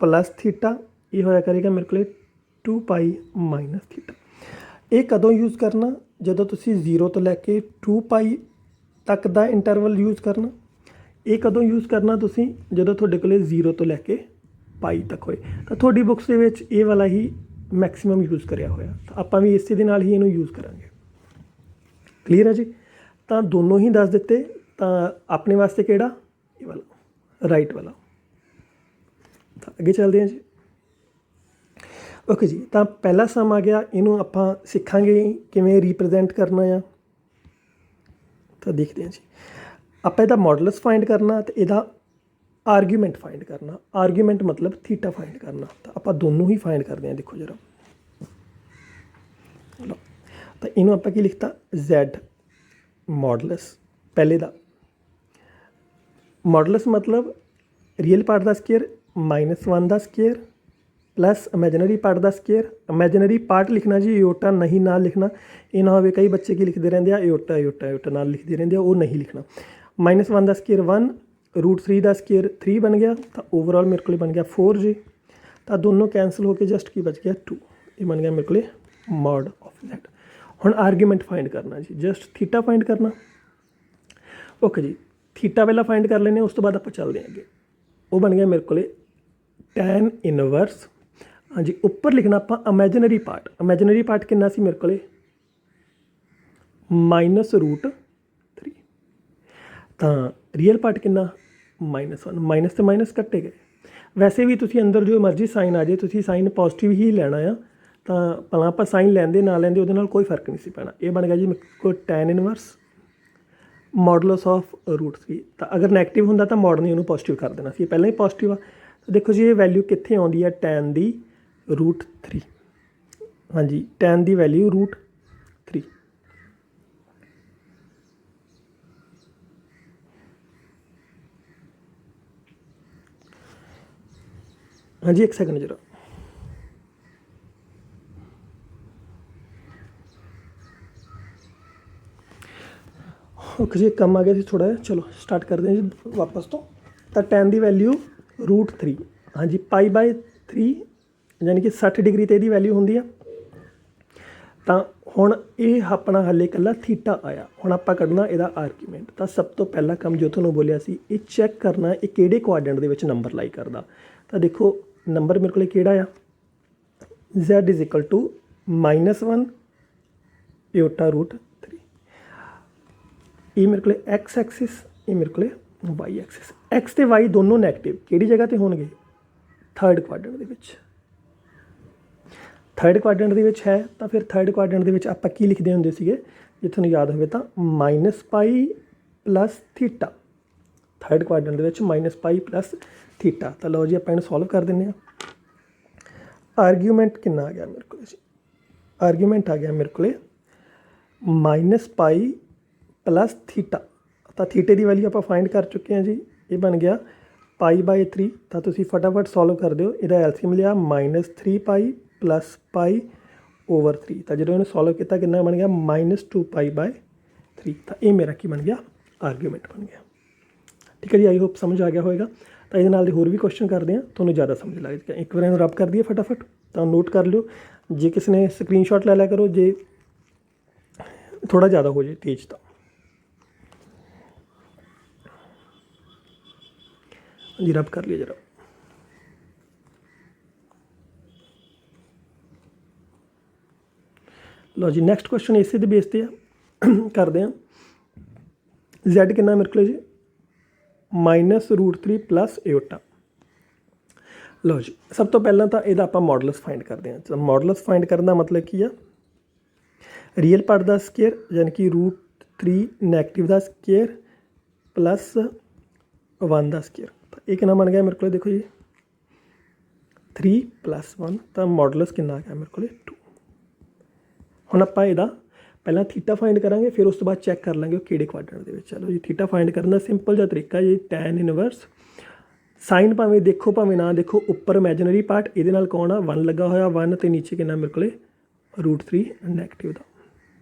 ਪਲੱਸ ਥੀਟਾ, ਇਹ ਹੋਇਆ ਕਰੇਗਾ ਮੇਰੇ ਕੋਲ 2 ਪਾਈ ਮਾਈਨਸ ਥੀਟਾ। ਇਹ ਕਦੋਂ ਯੂਜ਼ ਕਰਨਾ, ਜਦੋਂ ਤੁਸੀਂ 0 ਤੋਂ ਲੈ ਕੇ 2 ਪਾਈ ਤੱਕ ਦਾ ਇੰਟਰਵਲ ਯੂਜ਼ ਕਰਨਾ। ਇਹ ਕਦੋਂ ਯੂਜ਼ ਕਰਨਾ ਤੁਸੀਂ, ਜਦੋਂ ਤੁਹਾਡੇ ਕੋਲ 0 ਤੋਂ ਲੈ ਕੇ ਪਾਈ ਤੱਕ ਹੋਏ। ਤਾਂ ਤੁਹਾਡੀ ਬੁੱਕਸ ਦੇ ਵਿੱਚ ਇਹ ਵਾਲਾ ਹੀ ਮੈਕਸਿਮਮ ਯੂਜ਼ ਕਰਿਆ ਹੋਇਆ, ਤਾਂ ਆਪਾਂ ਵੀ ਇਸੇ ਦੇ ਨਾਲ ਹੀ ਇਹਨੂੰ ਯੂਜ਼ ਕਰਾਂਗੇ। ਕਲੀਅਰ ਹੈ ਜੀ। ਤਾਂ ਦੋਨੋਂ ਹੀ ਦੱਸ ਦਿੱਤੇ। ਤਾਂ ਆਪਣੇ ਵਾਸਤੇ ਕਿਹੜਾ, ਇਹ ਵਾਲਾ ਰਾਈਟ ਵਾਲਾ। ਤਾਂ ਅੱਗੇ ਚੱਲਦੇ ਹਾਂ ਜੀ। ਓਕੇ ਜੀ, ਤਾਂ ਪਹਿਲਾ ਸਮ ਆ ਗਿਆ, ਇਹਨੂੰ ਆਪਾਂ ਸਿੱਖਾਂਗੇ ਕਿਵੇਂ ਰੀਪ੍ਰਜੈਂਟ ਕਰਨਾ ਆ। ਤਾਂ ਦੇਖਦੇ ਹਾਂ ਜੀ, ਆਪਾਂ ਇਹਦਾ ਮੋਡੂਲਸ ਫਾਈਂਡ ਕਰਨਾ ਅਤੇ ਇਹਦਾ ਆਰਗੂਮੈਂਟ ਫਾਈਂਡ ਕਰਨਾ। ਆਰਗੂਮੈਂਟ ਮਤਲਬ ਥੀਟਾ ਫਾਈਂਡ ਕਰਨਾ। ਤਾਂ ਆਪਾਂ ਦੋਨੋਂ ਹੀ ਫਾਈਂਡ ਕਰਦੇ ਹਾਂ। ਦੇਖੋ ਜਰਾ, ਲਓ, ਤਾਂ ਇਹਨੂੰ ਆਪਾਂ ਕੀ ਲਿਖਤਾ, Z ਮੋਡੂਲਸ। ਪਹਿਲੇ ਦਾ ਮੋਡੂਲਸ ਮਤਲਬ ਰੀਅਲ ਪਾਰਟ ਦਾ ਸਕੇਅਰ -1 ਦਾ ਸਕੇਅਰ ਪਲੱਸ ਇਮੈਜਨਰੀ ਪਾਰਟ ਦਾ ਸਕੇਅਰ। ਇਮੈਜਨਰੀ ਪਾਰਟ ਲਿਖਣਾ ਜੀ, ਈਓਟਾ ਨਹੀਂ ਨਾਲ ਲਿਖਣਾ। ਇਹ ਨਾ ਹੋਵੇ ਕਈ ਬੱਚੇ ਕੀ ਲਿਖਦੇ ਰਹਿੰਦੇ ਆ, ਈਓਟਾ ਈਓਟਾ ਈਓਟਾ ਨਾਲ ਲਿਖਦੇ ਰਹਿੰਦੇ ਆ, ਉਹ ਨਹੀਂ ਲਿਖਣਾ। -1 ਦਾ ਸਕੇਅਰ 1, √3 ਦਾ ਸਕੇਅਰ 3 ਬਣ ਗਿਆ। ਤਾਂ ਓਵਰਆਲ ਮੇਰੇ ਕੋਲ ਬਣ ਗਿਆ 4 ਜੀ। ਤਾਂ ਦੋਨੋਂ ਕੈਂਸਲ ਹੋ ਕੇ ਜਸਟ ਕੀ ਬਚ ਗਿਆ 2। ਇਹ ਬਣ ਗਿਆ ਮੇਰੇ ਕੋਲ ਮੋਡ ਆਫ Z। ਹੁਣ ਆਰਗੂਮੈਂਟ ਫਾਈਂਡ ਕਰਨਾ ਜੀ, ਜਸਟ ਥੀਟਾ ਫਾਈਂਡ ਕਰਨਾ। ਓਕੇ ਜੀ, ਥੀਟਾ ਪਹਿਲਾਂ ਫਾਈਂਡ ਕਰ ਲੈਂਦੇ ਹਾਂ, ਉਸ ਤੋਂ ਬਾਅਦ ਆਪਾਂ ਚੱਲਦੇ ਹਾਂ ਅੱਗੇ। ਉਹ ਬਣ ਗਿਆ ਮੇਰੇ ਕੋਲ tan ਇਨਵਰਸ। ਹਾਂਜੀ, ਉੱਪਰ ਲਿਖਣਾ ਆਪਾਂ ਇਮੈਜਨਰੀ ਪਾਰਟ। ਇਮੈਜਨਰੀ ਪਾਰਟ ਕਿੰਨਾ ਸੀ ਮੇਰੇ ਕੋਲ, -√3। ਤਾਂ ਰੀਅਲ ਪਾਰਟ ਕਿੰਨਾ, -1। ਮਾਈਨਸ ਤੇ ਮਾਈਨਸ ਕੱਟੇ ਗਏ। ਵੈਸੇ ਵੀ ਤੁਸੀਂ ਅੰਦਰ ਜੋ ਮਰਜ਼ੀ ਸਾਈਨ ਆ ਜਾਏ, ਤੁਸੀਂ ਸਾਈਨ ਪੋਜ਼ੀਟਿਵ ਹੀ ਲੈਣਾ ਆ। ਤਾਂ ਭਲਾ ਆਪਾਂ ਸਾਈਨ ਲੈਂਦੇ ਨਾ ਲੈਂਦੇ ਉਹਦੇ ਨਾਲ ਕੋਈ ਫਰਕ ਨਹੀਂ ਸੀ ਪੈਣਾ। ਇਹ ਬਣ ਗਿਆ ਜੀ ਮੇਰੇ ਕੋਲ tan ਇਨਵਰਸ ਮੋਡੂਲਸ ਆਫ √3। ਤਾਂ ਅਗਰ ਨੈਗੇਟਿਵ ਹੁੰਦਾ ਤਾਂ ਮੋਡ ਨੇ ਉਹਨੂੰ ਪੋਜ਼ੀਟਿਵ ਕਰ ਦੇਣਾ ਸੀ, ਪਹਿਲਾਂ ਹੀ ਪੋਜ਼ੀਟਿਵ ਆ। ਤਾਂ ਦੇਖੋ ਜੀ, ਇਹ ਵੈਲਿਊ ਕਿੱਥੇ ਆਉਂਦੀ ਹੈ, tan ਦੀ √3। ਹਾਂਜੀ, tan ਦੀ ਵੈਲਿਊ √3। ਹਾਂਜੀ, ਇੱਕ ਸੈਕਿੰਡ ਜਰਾ। ਓਕੇ ਜੀ, ਕੰਮ ਆ ਗਿਆ ਸੀ ਥੋੜ੍ਹਾ ਜਿਹਾ। ਚਲੋ ਸਟਾਰਟ ਕਰਦੇ ਹਾਂ ਜੀ ਵਾਪਸ ਤੋਂ। ਤਾਂ tan ਦੀ ਵੈਲਿਊ √3। ਹਾਂਜੀ, π/3 ਯਾਨੀ ਕਿ 60 ਡਿਗਰੀ 'ਤੇ ਇਹਦੀ ਵੈਲਿਊ ਹੁੰਦੀ ਆ। ਤਾਂ ਹੁਣ ਇਹ ਆਪਣਾ ਹਾਲੇ ਇਕੱਲਾ ਥੀਟਾ ਆਇਆ। ਹੁਣ ਆਪਾਂ ਕੱਢਣਾ ਇਹਦਾ ਆਰਗੂਮੈਂਟ। ਤਾਂ ਸਭ ਤੋਂ ਪਹਿਲਾ ਕੰਮ ਜੋ ਤੁਹਾਨੂੰ ਬੋਲਿਆ ਸੀ, ਇਹ ਚੈੱਕ ਕਰਨਾ ਇਹ ਕਿਹੜੇ ਕੁਆਡਰੈਂਟ ਦੇ ਵਿੱਚ ਨੰਬਰ ਲਾਈ ਕਰਦਾ। ਤਾਂ ਦੇਖੋ, ਨੰਬਰ ਮੇਰੇ ਕੋਲ ਕਿਹੜਾ ਆ, Z = -1 ਈਓਟਾ √3। ਇਹ ਮੇਰੇ ਕੋਲ X ਐਕਸਿਸ, ਇਹ ਮੇਰੇ ਕੋਲ Y ਐਕਸਿਸ। X ਅਤੇ Y ਦੋਨੋਂ ਨੈਗੇਟਿਵ ਕਿਹੜੀ ਜਗ੍ਹਾ 'ਤੇ ਹੋਣਗੇ, ਥਰਡ ਕੁਆਡਰੈਂਟ ਦੇ ਵਿੱਚ। ਥਰਡ ਕੁਆਡਰੈਂਟ ਦੇ ਵਿੱਚ ਹੈ ਤਾਂ ਫਿਰ ਥਰਡ ਕੁਆਡਰੈਂਟ ਦੇ ਵਿੱਚ ਆਪਾਂ ਕੀ ਲਿਖਦੇ ਹੁੰਦੇ ਸੀਗੇ, ਜੇ ਤੁਹਾਨੂੰ ਯਾਦ ਹੋਵੇ ਤਾਂ -π + ਥੀਟਾ। ਥਰਡ ਕੁਆਡਰੈਂਟ ਦੇ ਵਿੱਚ -π + ਥੀਟਾ। ਤਾਂ ਲਓ ਜੀ ਆਪਾਂ ਇਹਨੂੰ ਸੋਲਵ ਕਰ ਦਿੰਦੇ ਹਾਂ। ਆਰਗੂਮੈਂਟ ਕਿੰਨਾ ਆ ਗਿਆ ਮੇਰੇ ਕੋਲ ਜੀ, ਆਰਗੂਮੈਂਟ ਆ ਗਿਆ ਮੇਰੇ ਕੋਲ -π + ਥੀਟਾ। ਤਾਂ ਥੀਟੇ ਦੀ ਵੈਲਿਊ ਆਪਾਂ ਫਾਈਂਡ ਕਰ ਚੁੱਕੇ ਹਾਂ ਜੀ, ਇਹ ਬਣ ਗਿਆ π/3। ਤਾਂ ਤੁਸੀਂ ਫਟਾਫਟ ਸੋਲਵ ਕਰ ਦਿਓ। ਇਹਦਾ ਐਲਸੀਐਮ ਲਿਆ -3π + π/3। ਤਾਂ ਜਦੋਂ ਇਹਨੂੰ ਸੋਲਵ ਕੀਤਾ ਕਿੰਨਾ ਬਣ ਗਿਆ -2π/3। ਤਾਂ ਇਹ ਮੇਰਾ ਕੀ ਬਣ ਗਿਆ, ਆਰਗੂਮੈਂਟ ਬਣ ਗਿਆ। ਠੀਕ ਹੈ ਜੀ, ਆਈ ਹੋਪ ਸਮਝ ਆ ਗਿਆ ਹੋਵੇਗਾ। ਤਾਂ ਇਹਦੇ ਨਾਲ ਦੇ ਹੋਰ ਵੀ ਕੁਐਸਚਨ ਕਰਦੇ ਹਾਂ, ਤੁਹਾਨੂੰ ਜ਼ਿਆਦਾ ਸਮਝ ਲੱਗ ਜਾਏਗਾ। ਇੱਕ ਵਾਰ ਇਹਨੂੰ ਰਬ ਕਰ ਦਈਏ ਫਟਾਫਟ। ਤਾਂ ਨੋਟ ਕਰ ਲਿਓ, ਜੇ ਕਿਸੇ ਨੇ ਸਕਰੀਨਸ਼ਾਟ ਲੈ ਲਿਆ ਕਰੋ ਜੇ ਥੋੜ੍ਹਾ ਜ਼ਿਆਦਾ ਹੋ ਜਾਏ ਤੇਜ਼ ਤਾਂ। जी रब कर लिया जरा। लो जी नैक्सट क्वेश्चन इसे दे बेस ते करते हैं। Z कितना मेरे को जी -√3 + एओटा। लो जी सब तो पहला तो यदा आप मॉडलस फाइंड करते हैं। तो मॉडलस फाइंड करने का मतलब की है, रियल पार्ट का स्केयर यानी कि √3 नैगेटिव का स्केयर + 1 का स्केयर। ਇਹ ਕਿੰਨਾ ਬਣ ਗਿਆ ਮੇਰੇ ਕੋਲ, ਦੇਖੋ ਜੀ 3 + 1। ਤਾਂ ਮੋਡੂਲਸ ਕਿੰਨਾ ਆ ਗਿਆ ਮੇਰੇ ਕੋਲ 2। ਹੁਣ ਆਪਾਂ ਇਹਦਾ ਪਹਿਲਾਂ ਥੀਟਾ ਫਾਈਂਡ ਕਰਾਂਗੇ, ਫਿਰ ਉਸ ਤੋਂ ਬਾਅਦ ਚੈੱਕ ਕਰ ਲਾਂਗੇ ਉਹ ਕਿਹੜੇ ਕੁਆਡਰੈਂਟ ਦੇ ਵਿੱਚ। ਚਲੋ ਜੀ ਥੀਟਾ ਫਾਈਂਡ ਕਰਨ ਦਾ ਸਿੰਪਲ ਜਿਹਾ ਤਰੀਕਾ ਜੀ, ਟੈਨ ਇਨਵਰਸ ਸਾਈਨ ਭਾਵੇਂ ਦੇਖੋ ਭਾਵੇਂ ਨਾ ਦੇਖੋ, ਉੱਪਰ ਇਮੈਜਨਰੀ ਪਾਰਟ ਇਹਦੇ ਨਾਲ ਕੌਣ ਆ 1 ਲੱਗਾ ਹੋਇਆ 1, ਅਤੇ ਨੀਚੇ ਕਿੰਨਾ ਮੇਰੇ ਕੋਲ √3 ਨੈਗੇਟਿਵ ਦਾ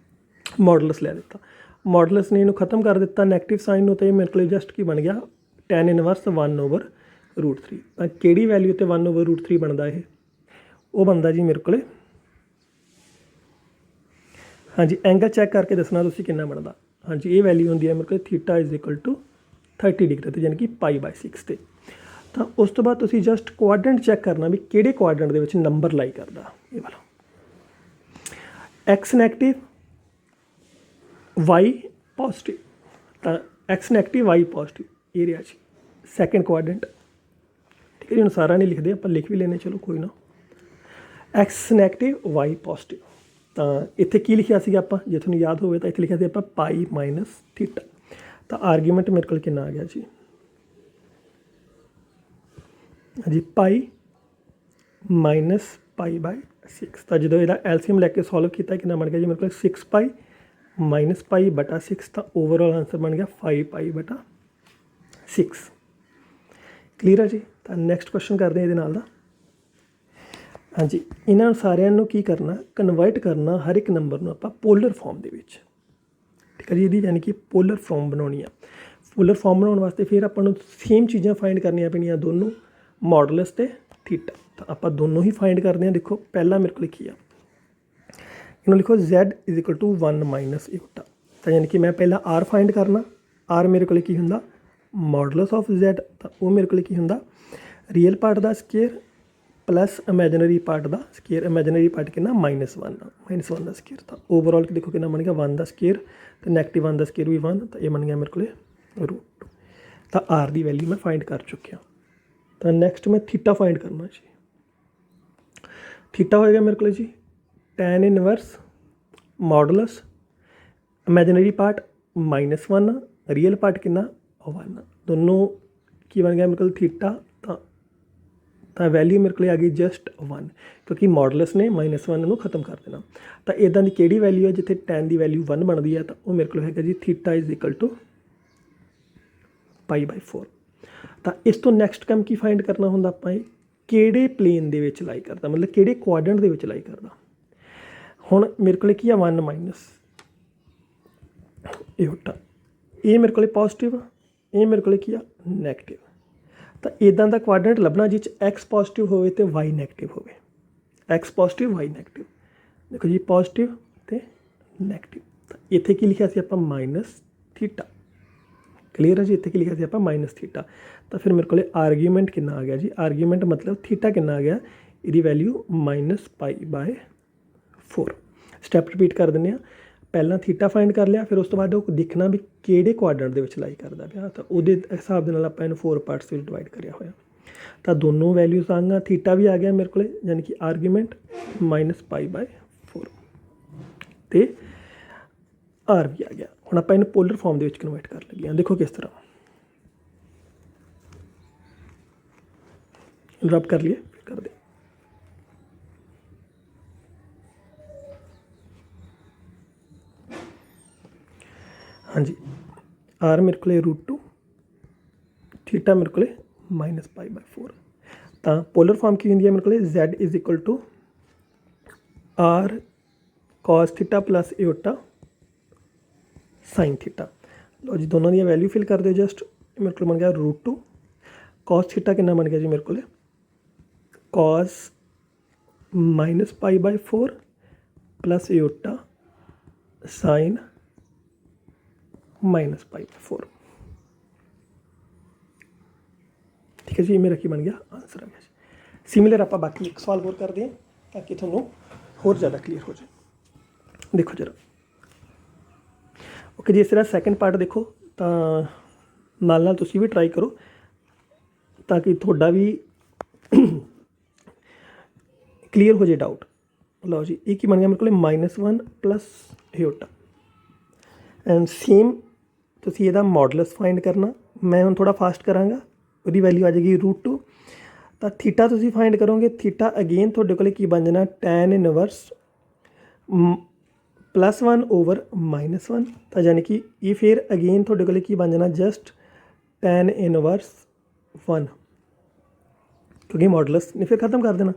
ਮੋਡੂਲਸ ਲੈ ਦਿੱਤਾ। ਮੋਡੂਲਸ ਨੇ ਇਹਨੂੰ ਖਤਮ ਕਰ ਦਿੱਤਾ ਨੈਗੇਟਿਵ ਸਾਈਨ ਨੂੰ, ਅਤੇ ਮੇਰੇ ਕੋਲ ਜਸਟ ਕੀ ਬਣ ਗਿਆ ਟੈਨ ਇਨਵਰਸ 1/√3। ਤਾਂ ਕਿਹੜੀ ਵੈਲਿਊ 'ਤੇ 1/√3 ਬਣਦਾ ਇਹ, ਉਹ ਬਣਦਾ ਜੀ ਮੇਰੇ ਕੋਲ, ਹਾਂਜੀ ਐਂਗਲ ਚੈੱਕ ਕਰਕੇ ਦੱਸਣਾ ਤੁਸੀਂ ਕਿੰਨਾ ਬਣਦਾ। ਹਾਂਜੀ ਇਹ ਵੈਲਿਊ ਹੁੰਦੀ ਹੈ ਮੇਰੇ ਕੋਲ ਥੀਟਾ = 30 ਡਿਗਰੀ 'ਤੇ, ਯਾਨੀ ਕਿ π/6 'ਤੇ। ਤਾਂ ਉਸ ਤੋਂ ਬਾਅਦ ਤੁਸੀਂ ਜਸਟ ਕੁਆਡਰੈਂਟ ਚੈੱਕ ਕਰਨਾ ਵੀ ਕਿਹੜੇ ਕੁਆਡਰੈਂਟ ਦੇ ਵਿੱਚ ਨੰਬਰ ਲਾਈ ਕਰਦਾ। ਇਹ ਵਾਲਾ x ਨੈਗੇਟਿਵ y ਪੋਜ਼ਿਟਿਵ। ਤਾਂ x ਨੈਗੇਟਿਵ y ਪੋਜ਼ਿਟਿਵ ਇਹ ਰਿਹਾ ਜੀ ਸੈਕਿੰਡ ਕੁਆਡਰੈਂਟ। ਠੀਕ ਹੈ ਜੀ, ਹੁਣ ਸਾਰਾ ਨਹੀਂ ਲਿਖਦੇ, ਆਪਾਂ ਲਿਖ ਵੀ ਲੈਣੇ, ਚਲੋ ਕੋਈ ਨਾ। x negative y positive. ਤਾਂ ਇੱਥੇ ਕੀ ਲਿਖਿਆ ਸੀਗਾ ਆਪਾਂ, ਜੇ ਤੁਹਾਨੂੰ ਯਾਦ ਹੋਵੇ ਤਾਂ ਇੱਥੇ ਲਿਖਿਆ ਸੀ ਆਪਾਂ π - ਥੀਟਾ। ਤਾਂ ਆਰਗੂਮੈਂਟ ਮੇਰੇ ਕੋਲ ਕਿੰਨਾ ਆ ਗਿਆ ਜੀ, ਹਾਂਜੀ π - π/6। ਤਾਂ ਜਦੋਂ ਇਹਦਾ ਐਲਸੀਐਮ ਲੈ ਕੇ ਸੋਲਵ ਕੀਤਾ ਕਿੰਨਾ ਬਣ ਗਿਆ ਜੀ ਮੇਰੇ ਕੋਲ 6π - π/6। ਤਾਂ ਓਵਰਆਲ ਆਂਸਰ ਬਣ ਗਿਆ 5π/6। ਕਲੀਅਰ ਹੈ ਜੀ। ਤਾਂ ਨੈਕਸਟ ਕੁਐਸਚਨ ਕਰਦੇ ਹਾਂ ਇਹਦੇ ਨਾਲ ਦਾ। ਹਾਂਜੀ ਇਹਨਾਂ ਸਾਰਿਆਂ ਨੂੰ ਕੀ ਕਰਨਾ, ਕਨਵਰਟ ਕਰਨਾ ਹਰ ਇੱਕ ਨੰਬਰ ਨੂੰ ਆਪਾਂ ਪੋਲਰ ਫਾਰਮ ਦੇ ਵਿੱਚ। ਠੀਕ ਹੈ ਜੀ, ਇਹਦੀ ਯਾਨੀ ਕਿ ਪੋਲਰ ਫਾਰਮ ਬਣਾਉਣੀ ਆ। ਪੋਲਰ ਫਾਰਮ ਬਣਾਉਣ ਵਾਸਤੇ ਫਿਰ ਆਪਾਂ ਨੂੰ ਸੇਮ ਚੀਜ਼ਾਂ ਫਾਈਂਡ ਕਰਨੀਆਂ ਪੈਣੀਆਂ, ਦੋਨੋਂ ਮੋਡੂਲਸ ਅਤੇ ਥੀਟਾ। ਤਾਂ ਆਪਾਂ ਦੋਨੋਂ ਹੀ ਫਾਈਂਡ ਕਰਦੇ ਹਾਂ। ਦੇਖੋ ਪਹਿਲਾਂ ਮੇਰੇ ਕੋਲ ਕੀ ਆ, ਇਹਨੂੰ ਲਿਖੋ Z = 1 - एओटा। ਤਾਂ ਯਾਨੀ ਕਿ ਮੈਂ ਪਹਿਲਾਂ R ਫਾਈਂਡ ਕਰਨਾ। R ਮੇਰੇ ਕੋਲ ਕੀ ਹੁੰਦਾ ਮੋਡੂਲਸ ਆਫ Z। ਤਾਂ ਉਹ ਮੇਰੇ ਕੋਲ ਕੀ ਹੁੰਦਾ ਰੀਅਲ ਪਾਰਟ ਦਾ ਸਕੇਅਰ + ਇਮੈਜਨਰੀ ਪਾਰਟ ਦਾ ਸਕੇਅਰ। ਇਮੈਜਨਰੀ ਪਾਰਟ ਕਿੰਨਾ -1 ਦਾ ਸਕੇਅਰ। ਤਾਂ ਓਵਰਆਲ ਦੇਖੋ ਕਿੰਨਾ ਬਣ ਗਿਆ 1 ਦਾ ਸਕੇਅਰ, ਅਤੇ ਨੈਗੇਟਿਵ 1 ਦਾ ਸਕੇਅਰ ਵੀ 1। ਤਾਂ ਇਹ ਬਣ ਗਿਆ ਮੇਰੇ ਕੋਲ √2। ਤਾਂ R ਦੀ ਵੈਲਿਊ ਮੈਂ ਫਾਈਂਡ ਕਰ ਚੁੱਕਿਆ। ਤਾਂ ਨੈਕਸਟ ਮੈਂ ਥੀਟਾ ਫਾਈਂਡ ਕਰਨਾ ਜੀ। ਥੀਟਾ ਹੋਏਗਾ ਮੇਰੇ ਕੋਲ ਜੀ tan inverse modulus imaginary part -1, real part ਕਿੰਨਾ 1। ਦੋਨੋਂ ਕੀ ਬਣ ਗਿਆ ਮੇਰੇ ਕੋਲ ਥੀਟਾ। ਤਾਂ ਵੈਲਿਊ ਮੇਰੇ ਕੋਲ ਆ ਗਈ ਜਸਟ 1, ਕਿਉਂਕਿ ਮੋਡੂਲਸ ਨੇ -1 ਨੂੰ ਖਤਮ ਕਰ ਦੇਣਾ। ਤਾਂ ਇੱਦਾਂ ਦੀ ਕਿਹੜੀ ਵੈਲਿਊ ਹੈ ਜਿੱਥੇ ਟੈਨ ਦੀ ਵੈਲਿਊ 1 ਬਣਦੀ ਹੈ, ਤਾਂ ਉਹ ਮੇਰੇ ਕੋਲ ਹੈਗਾ ਜੀ ਥੀਟਾ = π/4। ਤਾਂ ਇਸ ਤੋਂ ਨੈਕਸਟ ਕੰਮ ਕੀ ਫਾਈਂਡ ਕਰਨਾ ਹੁੰਦਾ ਆਪਾਂ, ਇਹ ਕਿਹੜੇ ਪਲੇਨ ਦੇ ਵਿੱਚ ਲਾਈ ਕਰਦਾ, ਮਤਲਬ ਕਿਹੜੇ ਕੁਆਡਰੈਂਟ ਦੇ ਵਿੱਚ ਲਾਈ ਕਰਦਾ। ਹੁਣ ਮੇਰੇ ਕੋਲ ਕੀ ਆ 1 - एओटा। ਇਹ ਮੇਰੇ ਕੋਲ ਪੋਜ਼ਿਟਿਵ ਆ, ਇਹ ਮੇਰੇ ਕੋਲ ਕੀ ਆ ਨੈਗੇਟਿਵ। ਤਾਂ ਇੱਦਾਂ ਦਾ ਕੁਆਡਰੈਂਟ ਲੱਭਣਾ ਜਿਸ 'ਚ x ਪੋਜ਼ਿਟਿਵ ਹੋਵੇ ਅਤੇ y ਨੈਗੇਟਿਵ ਹੋਵੇ। x positive y negative. ਦੇਖੋ ਜੀ ਪੋਜ਼ਿਟਿਵ ਅਤੇ ਨੈਗੇਟਿਵ। ਤਾਂ ਇੱਥੇ ਕੀ ਲਿਖਿਆ ਸੀ ਆਪਾਂ -ਥੀਟਾ। ਕਲੀਅਰ ਹੈ ਜੀ, ਇੱਥੇ ਕੀ ਲਿਖਿਆ ਸੀ ਆਪਾਂ -ਥੀਟਾ। ਤਾਂ ਫਿਰ ਮੇਰੇ ਕੋਲ ਆਰਗੂਮੈਂਟ ਕਿੰਨਾ ਆ ਗਿਆ ਜੀ, ਆਰਗੂਮੈਂਟ ਮਤਲਬ ਥੀਟਾ ਕਿੰਨਾ ਆ ਗਿਆ, ਇਹਦੀ ਵੈਲਿਊ -π/4। ਸਟੈਪ ਰਿਪੀਟ ਕਰ ਦਿੰਦੇ ਹਾਂ। ਪਹਿਲਾਂ ਥੀਟਾ ਫਾਈਂਡ ਕਰ ਲਿਆ, ਫਿਰ ਉਸ ਤੋਂ ਬਾਅਦ ਉਹ ਦੇਖਣਾ ਵੀ ਕਿਹੜੇ ਕੁਆਡਰੈਂਟ ਦੇ ਵਿੱਚ ਲਾਈ ਕਰਦਾ ਪਿਆ। ਤਾਂ ਉਹਦੇ ਹਿਸਾਬ ਦੇ ਨਾਲ ਆਪਾਂ ਇਹਨੂੰ 4 ਪਾਰਟਸ ਵਿੱਚ ਡਿਵਾਈਡ ਕਰਿਆ ਹੋਇਆ। ਤਾਂ ਦੋਨੋਂ ਵੈਲਿਊਜ਼ ਆਂਗਾ, ਥੀਟਾ ਵੀ ਆ ਗਿਆ ਮੇਰੇ ਕੋਲ, ਯਾਨੀ ਕਿ ਆਰਗੂਮੈਂਟ -π/4 ਤੇ ਆਰ ਵੀ ਆ ਗਿਆ। ਹੁਣ ਆਪਾਂ ਇਹਨੂੰ ਪੋਲਰ ਫਾਰਮ ਦੇ ਵਿੱਚ ਕਨਵਰਟ ਕਰ ਲੱਗੇ ਹਾਂ। ਦੇਖੋ ਕਿਸ ਤਰ੍ਹਾਂ ਰਬ ਕਰ ਲਈਏ, ਫਿਰ ਕਰਦੇ। ਹਾਂਜੀ, ਆਰ ਮੇਰੇ ਕੋਲ √2, ਥੀਟਾ ਮੇਰੇ ਕੋਲ -π/4। ਤਾਂ ਪੋਲਰ ਫਾਰਮ ਕੀ ਹੁੰਦੀ ਹੈ ਮੇਰੇ ਕੋਲ, Z = R cos θ + ਏਓਟਾ sin θ। ਲਓ ਜੀ, ਦੋਨਾਂ ਦੀਆਂ ਵੈਲਿਊ ਫਿਲ ਕਰ ਦਿਓ ਜਸਟ। ਮੇਰੇ ਕੋਲ ਬਣ ਗਿਆ √2, cos θ ਕਿੰਨਾ ਬਣ ਗਿਆ ਜੀ ਮੇਰੇ ਕੋਲ, cos -π/4 + ਏਓਟਾ sin -π/4। ਠੀਕ ਹੈ ਜੀ, ਇਹ ਮੇਰਾ ਕੀ ਬਣ ਗਿਆ, ਆਨਸਰ ਆ ਗਿਆ ਜੀ। ਸਿਮਿਲਰ ਆਪਾਂ ਬਾਕੀ ਇੱਕ ਸਵਾਲ ਹੋਰ ਕਰਦੇ ਹਾਂ ਤਾਂ ਕਿ ਤੁਹਾਨੂੰ ਹੋਰ ਜ਼ਿਆਦਾ ਕਲੀਅਰ ਹੋ ਜਾਏ। ਦੇਖੋ ਜਰਾ, ਓਕੇ ਜੀ, ਇਸ ਤਰ੍ਹਾਂ ਸੈਕਿੰਡ ਪਾਰਟ ਦੇਖੋ, ਤਾਂ ਨਾਲ ਤੁਸੀਂ ਵੀ ਟਰਾਈ ਕਰੋ ਤਾਂ ਕਿ ਤੁਹਾਡਾ ਵੀ ਕਲੀਅਰ ਹੋ ਜਾਏ ਡਾਊਟ। ਲਓ ਜੀ, ਇਹ ਕੀ ਬਣ ਗਿਆ ਮੇਰੇ ਕੋਲ, -1 + ਏਓਟਾ ਐਂਡ ਸੇਮ ਤੁਸੀਂ ਇਹਦਾ ਮੋਡੂਲਸ ਫਾਈਂਡ ਕਰਨਾ। ਮੈਂ ਹੁਣ ਥੋੜ੍ਹਾ ਫਾਸਟ ਕਰਾਂਗਾ। ਉਹਦੀ ਵੈਲਿਊ ਆ ਜਾਏਗੀ √2। ਤਾਂ ਥੀਟਾ ਤੁਸੀਂ ਫਾਈਂਡ ਕਰੋਗੇ। ਥੀਟਾ ਅਗੇਨ ਤੁਹਾਡੇ ਕੋਲ ਕੀ ਬਣ ਜਾਣਾ, tan 1 +1 / -1। ਤਾਂ ਯਾਨੀ ਕਿ ਇਹ ਫਿਰ ਅਗੇਨ ਤੁਹਾਡੇ ਕੋਲ ਕੀ ਬਣ ਜਾਣਾ, ਜਸਟ tan 1 ਕਿਉਂਕਿ ਮੋਡੂਲਸ ਨੇ ਫਿਰ ਖਤਮ ਕਰ ਦੇਣਾ।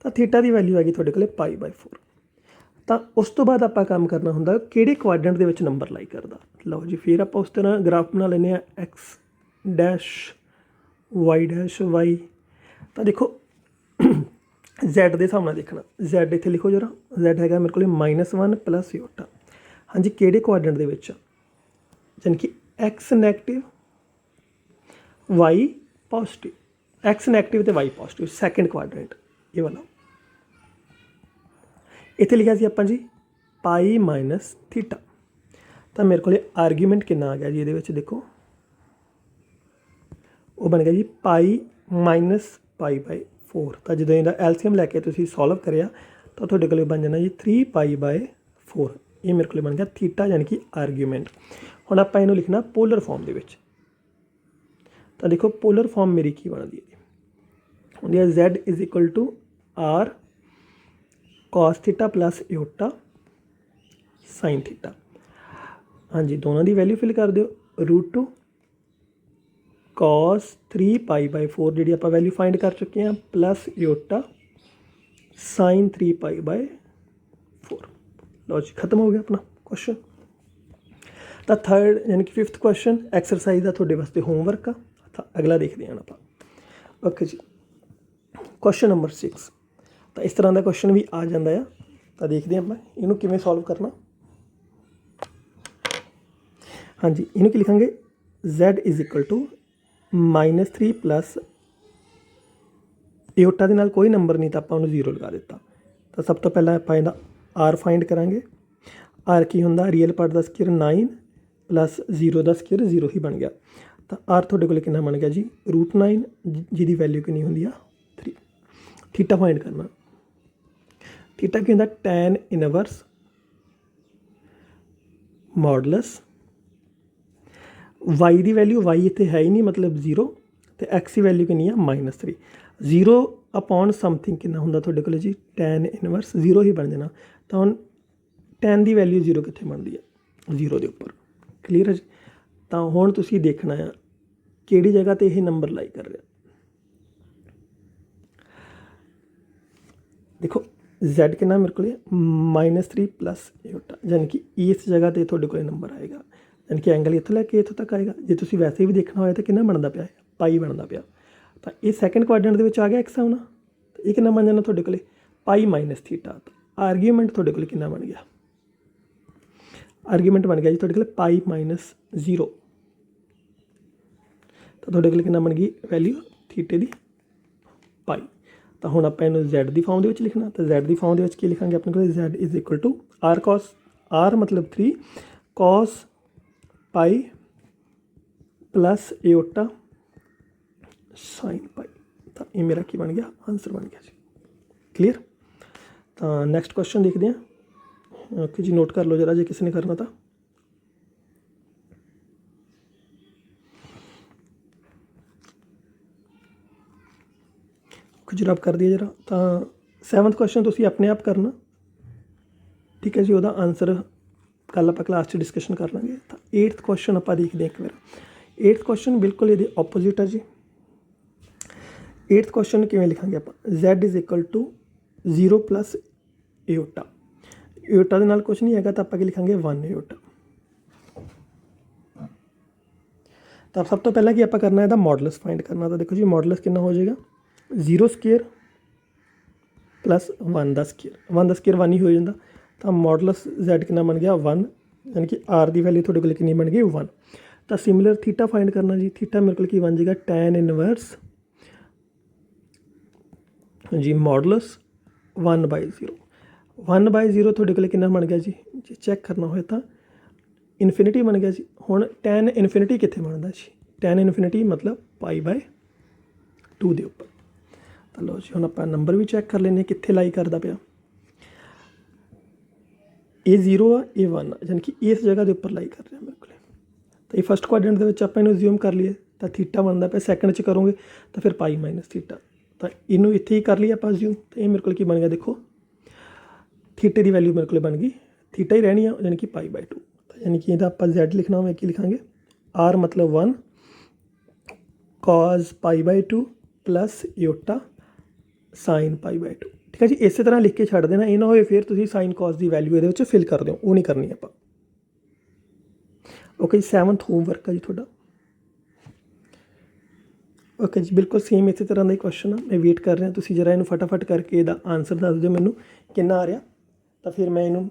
ਤਾਂ ਥੀਟਾ ਦੀ ਵੈਲਿਊ ਆ ਗਈ ਤੁਹਾਡੇ ਕੋਲ π/4। ਤਾਂ ਉਸ ਤੋਂ ਬਾਅਦ ਆਪਾਂ ਕੰਮ ਕਰਨਾ ਹੁੰਦਾ ਕਿਹੜੇ ਕੁਆਡਰੈਂਟ ਦੇ ਵਿੱਚ ਨੰਬਰ ਲਾਈ ਕਰਦਾ। ਲਓ ਜੀ, ਫਿਰ ਆਪਾਂ ਉਸ ਤਰ੍ਹਾਂ ਗ੍ਰਾਫ ਬਣਾ ਲੈਂਦੇ ਹਾਂ, x' y'। ਤਾਂ ਦੇਖੋ Z ਦੇ ਹਿਸਾਬ ਨਾਲ ਦੇਖਣਾ। Z ਇੱਥੇ ਲਿਖੋ ਜਰਾ, Z ਹੈਗਾ ਮੇਰੇ ਕੋਲ -1 + ਏਓਟਾ। ਹਾਂਜੀ, ਕਿਹੜੇ ਕੁਆਡਰੈਂਟ ਦੇ ਵਿੱਚ, ਯਾਨੀ ਕਿ x negative y positive, x negative ਅਤੇ y ਪੋਜ਼ੀਟਿਵ, ਸੈਕਿੰਡ ਕੁਆਡਰੈਂਟ ਇਹ ਵਾਲਾ। ਇੱਥੇ ਲਿਖਿਆ ਸੀ ਆਪਾਂ ਜੀ π - θ। ਤਾਂ ਮੇਰੇ ਕੋਲ ਆਰਗੂਮੈਂਟ ਕਿੰਨਾ ਆ ਗਿਆ ਜੀ ਇਹਦੇ ਵਿੱਚ, ਦੇਖੋ ਉਹ ਬਣ ਗਿਆ ਜੀ π - π/4। ਤਾਂ ਜਦੋਂ ਇਹਦਾ ਐਲਸੀਐਮ ਲੈ ਕੇ ਤੁਸੀਂ ਸੋਲਵ ਕਰਿਆ ਤਾਂ ਤੁਹਾਡੇ ਕੋਲ ਬਣ ਜਾਣਾ ਜੀ 3π/4। ਇਹ ਮੇਰੇ ਕੋਲ ਬਣ ਗਿਆ ਥੀਟਾ, ਯਾਨੀ ਕਿ ਆਰਗੂਮੈਂਟ। ਹੁਣ ਆਪਾਂ ਇਹਨੂੰ ਲਿਖਣਾ ਪੋਲਰ ਫਾਰਮ ਦੇ ਵਿੱਚ। ਤਾਂ ਦੇਖੋ ਪੋਲਰ ਫਾਰਮ ਮੇਰੀ ਕੀ ਬਣਦੀ ਹੈ, ਹੁੰਦੀ ਹੈ Z = R cos θ + ਏਓਟਾ sin θ। ਹਾਂਜੀ, ਦੋਨਾਂ ਦੀ ਵੈਲਿਊ ਫਿਲ ਕਰ ਦਿਓ। √2 cos 3π/4 ਜਿਹੜੀ ਆਪਾਂ ਵੈਲਿਊ ਫਾਈਂਡ ਕਰ ਚੁੱਕੇ ਹਾਂ, ਪਲੱਸ ਏਓਟਾ sin 3π/4। ਲਓ ਜੀ, ਖਤਮ ਹੋ ਗਿਆ ਆਪਣਾ ਕੁਐਸਚਨ। ਤਾਂ ਥਰਡ ਯਾਨੀ ਕਿ 5th ਕੁਐਸਚਨ ਐਕਸਰਸਾਈਜ਼ ਦਾ ਤੁਹਾਡੇ ਵਾਸਤੇ ਹੋਮਵਰਕ ਆ। ਤਾਂ ਅਗਲਾ ਦੇਖਦੇ ਹਾਂ ਆਪਾਂ। ਓਕੇ ਜੀ, ਕੁਐਸਚਨ ਨੰਬਰ 6। ਤਾਂ ਇਸ ਤਰ੍ਹਾਂ ਦਾ ਕੁਐਸਚਨ ਵੀ ਆ ਜਾਂਦਾ ਆ। ਤਾਂ ਦੇਖਦੇ ਹਾਂ ਆਪਾਂ ਇਹਨੂੰ ਕਿਵੇਂ ਸੋਲਵ ਕਰਨਾ। ਹਾਂਜੀ, ਇਹਨੂੰ ਕੀ ਲਿਖਾਂਗੇ, Z = -3 + ਏਓਟਾ ਦੇ ਨਾਲ ਕੋਈ ਨੰਬਰ ਨਹੀਂ ਤਾਂ ਆਪਾਂ ਉਹਨੂੰ 0 ਲਗਾ ਦਿੱਤਾ। ਤਾਂ ਸਭ ਤੋਂ ਪਹਿਲਾਂ ਆਪਾਂ ਇਹਦਾ R ਫਾਈਂਡ ਕਰਾਂਗੇ। R ਕੀ ਹੁੰਦਾ, ਰੀਅਲ ਪਾਰਟ ਦਾ ਸਕੁਏਅਰ 9 + 0 ਦਾ ਸਕੁਏਅਰ 0 ਹੀ ਬਣ ਗਿਆ। ਤਾਂ R ਤੁਹਾਡੇ ਕੋਲ ਕਿੰਨਾ ਬਣ ਗਿਆ ਜੀ, √9, ਜਿਹਦੀ ਵੈਲਿਊ ਕਿੰਨੀ ਹੁੰਦੀ ਆ 3। ਥੀਟਾ ਫਾਈਂਡ ਕਰਨਾ। ਥੀਟਾ ਕੀ ਹੁੰਦਾ, tan 1 ਮੋਡੂਲਸ y ਦੀ ਵੈਲਿਊ, y ਇੱਥੇ ਹੈ ਹੀ ਨਹੀਂ ਮਤਲਬ 0, ਅਤੇ x ਦੀ ਵੈਲਿਊ ਕਿੰਨੀ ਆ -3। 0 / ਸਮਥਿੰਗ ਕਿੰਨਾ ਹੁੰਦਾ ਤੁਹਾਡੇ ਕੋਲ ਜੀ, tan 1 0 ਹੀ ਬਣ ਜਾਣਾ। ਤਾਂ ਹੁਣ tan ਦੀ ਵੈਲਿਊ 0 ਕਿੱਥੇ ਬਣਦੀ ਆ, 0 ਦੇ ਉੱਪਰ। ਕਲੀਅਰ ਹੈ ਜੀ। ਤਾਂ ਹੁਣ ਤੁਸੀਂ ਦੇਖਣਾ ਆ ਕਿਹੜੀ ਜਗ੍ਹਾ 'ਤੇ ਇਹ ਨੰਬਰ ਲਾਈ ਕਰ ਰਿਹਾ। ਦੇਖੋ Z ਕਿੰਨਾ ਮੇਰੇ ਕੋਲ -3 + ਏਓਟਾ, ਯਾਨੀ ਕਿ ਇਸ ਜਗ੍ਹਾ 'ਤੇ ਤੁਹਾਡੇ ਕੋਲ ਨੰਬਰ ਆਏਗਾ, ਯਾਨੀ ਕਿ ਐਂਗਲ ਇੱਥੋਂ ਲੈ ਕੇ ਇੱਥੋਂ ਤੱਕ ਆਏਗਾ। ਜੇ ਤੁਸੀਂ ਵੈਸੇ ਵੀ ਦੇਖਣਾ ਹੋਇਆ ਤਾਂ ਕਿੰਨਾ ਬਣਦਾ ਪਿਆ, ਪਾਈ ਬਣਦਾ ਪਿਆ। ਤਾਂ ਇਹ ਸੈਕਿੰਡ ਕੁਆਡਰੈਂਟ ਦੇ ਵਿੱਚ ਆ ਗਿਆ x ਆਉਣਾ। ਤਾਂ ਇਹ ਕਿੰਨਾ ਬਣ ਜਾਣਾ ਤੁਹਾਡੇ ਕੋਲ, π - θ। ਤਾਂ ਆਰਗੂਮੈਂਟ ਤੁਹਾਡੇ ਕੋਲ ਕਿੰਨਾ ਬਣ ਗਿਆ, ਆਰਗੂਮੈਂਟ ਬਣ ਗਿਆ ਜੀ ਤੁਹਾਡੇ ਕੋਲ π - 0। ਤਾਂ ਤੁਹਾਡੇ ਕੋਲ ਕਿੰਨਾ ਬਣ ਗਈ ਵੈਲਿਊ ਥੀਟੇ ਦੀ, ਪਾਈ। ਤਾਂ ਹੁਣ ਆਪਾਂ ਇਹਨੂੰ Z ਦੀ ਫਾਰਮ ਦੇ ਵਿੱਚ ਲਿਖਣਾ। ਤਾਂ Z ਦੀ ਫਾਰਮ ਦੇ ਵਿੱਚ ਕੀ ਲਿਖਾਂਗੇ, ਆਪਣੇ ਕੋਲ Z = R cos, R ਮਤਲਬ 3 cos π + ਏਓਟਾ sin π। ये मेरा की बन गया आंसर बन गया जी। क्लीयर। तो नैक्सट क्वेश्चन देखते हैं। ओके जी, नोट कर लो जरा जे किसी ने करना था। जरा आप कर दिए जरा। तो 7th क्वेश्चन तुसीं अपने आप करना, ठीक है जी। ਉਹਦਾ आंसर कल आप क्लास डिस्कशन कर लेंगे। तो 8th क्वेश्चन आप देखते हैं एक बार। 8th क्वेश्चन बिल्कुल ये ऑपोजिट है जी। 8th क्वेश्चन किमें लिखांगे आप, Z is equal to 0 plus iota. Iota के नाल कुछ नहीं है तो आप लिखांगे 1 एओटा। तो सब तो पहला कि आप करना है मॉडलस फाइंड करना। तो देखो जी मॉडलस कितना हो जाएगा, 0 स्केयर प्लस 1 का स्केयर। 1 का स्केयर 1 ही हो जाता। तो मॉडलस Z कितना बन गया 1, यानी कि R की वैल्यू थोड़े को कितनी बन गई 1। तो सिमिलर थीटा फाइंड करना जी। थीटा मेरे को बन जाएगा tan इनवर्स जी मॉडलस 1/0। 1/0 थोड़े को कितना बन गया जी, जे चैक करना हो तो इनफिनिटी बन गया जी। हुण tan इनफिनिटी कितने बनता जी, tan इनफिनिटी मतलब π/2 के उपर। तो लो जी, हम आप नंबर भी चैक कर लें कितने लाई करता पाया। ये 0 आ, ये 1 आ, यानी कि इस जगह के उपर लाई कर रहा मेरे को। तो ये फस्ट क्वाड्रेंट आप ज्यूम कर लिए तो थीटा बनता पे। सैकेंड च करोगे तो फिर पाई माइनस थीटा। तो इनू इत्थे ही कर लिया आप ज्यूम। तो ये मेरे को बन गया, देखो थीटे की वैल्यू मेरे को बन गई थीटा ही रहनी है, यानी कि π/2। तो यानी कि आप Z लिखना हो कि लिखांगे R मतलब 1 cos π/2 प्लस एओटा साइन π/2। ठीक है जी। इस तरह लिख के छड़ देना, ये ना हो फिर तुम साइन कॉस की वैल्यू ये फिल कर दो, वो नहीं करनी आप। ओके जी, 7th होमवर्क है जी थोड़ा। ओके जी, बिल्कुल सेम इस तरह का ही क्वेश्चन है। मैं वेट कर रहा, तुम जरा इन फटाफट करके यदा आंसर दस दो मैनू कितना आ रहा। तो फिर मैं इनू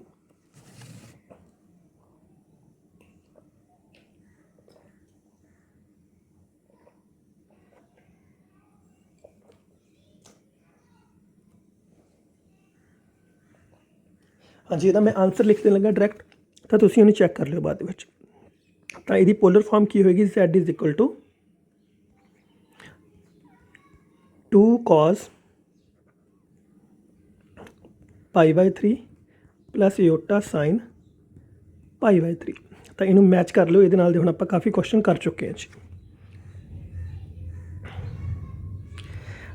हाँ जी, मैं आंसर लिख देन लगा डायरैक्ट। तो तुम इन्हें चैक कर लियो बाद में। तो यदी पोलर फॉर्म की होएगी Z is equal to 2 cos π/3 plus iota sine π/3। तो इनू मैच कर लो, ये हम आप काफ़ी क्वेश्चन कर चुके हैं जी।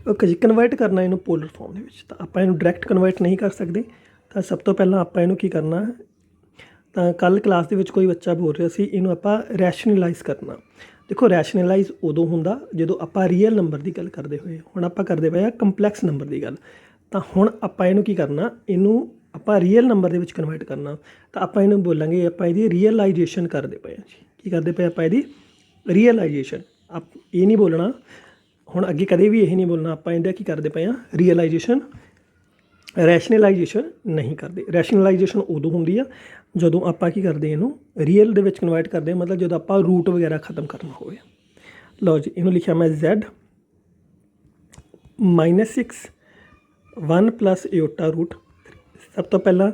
ओके जी, कन्वर्ट करना इनू पोलर फॉर्म के। तो आप डायरैक्ट कन्वर्ट नहीं कर सकते। तो सब तो पहला आप की करना है, तो कल क्लास के कोई बच्चा बोल रहा सी इनू आप रैशनलाइज करना। देखो रैशनलाइज उदों होंदा जदों आप रियल नंबर की गल करते हुए, हुण आप करते पे कंपलैक्स नंबर की गल। तो हुण आप इनू की करना, इनू आप रियल नंबर के कन्वर्ट करना। तो आप इनू बोलांगे आप इहदी रियलाइजेशन करते पे जी। की करते पे आप इहदी रियलाइजेशन। आप ये नहीं बोलना हुण अगे कदे भी यही नहीं बोलना आप इहदा की करते पे रियलाइजेशन। रैशनलाइजेशन नहीं करते। रैशनलाइजेशन उदों होंदी आ जदों आप की करते इनू रियल दे कन्वर्ट करते हैं, मतलब जो आप रूट वगैरह खत्म करना हो। लो जी, इनू लिखा मैं Z -6 1 प्लस एओटा रूट। सब तो पहला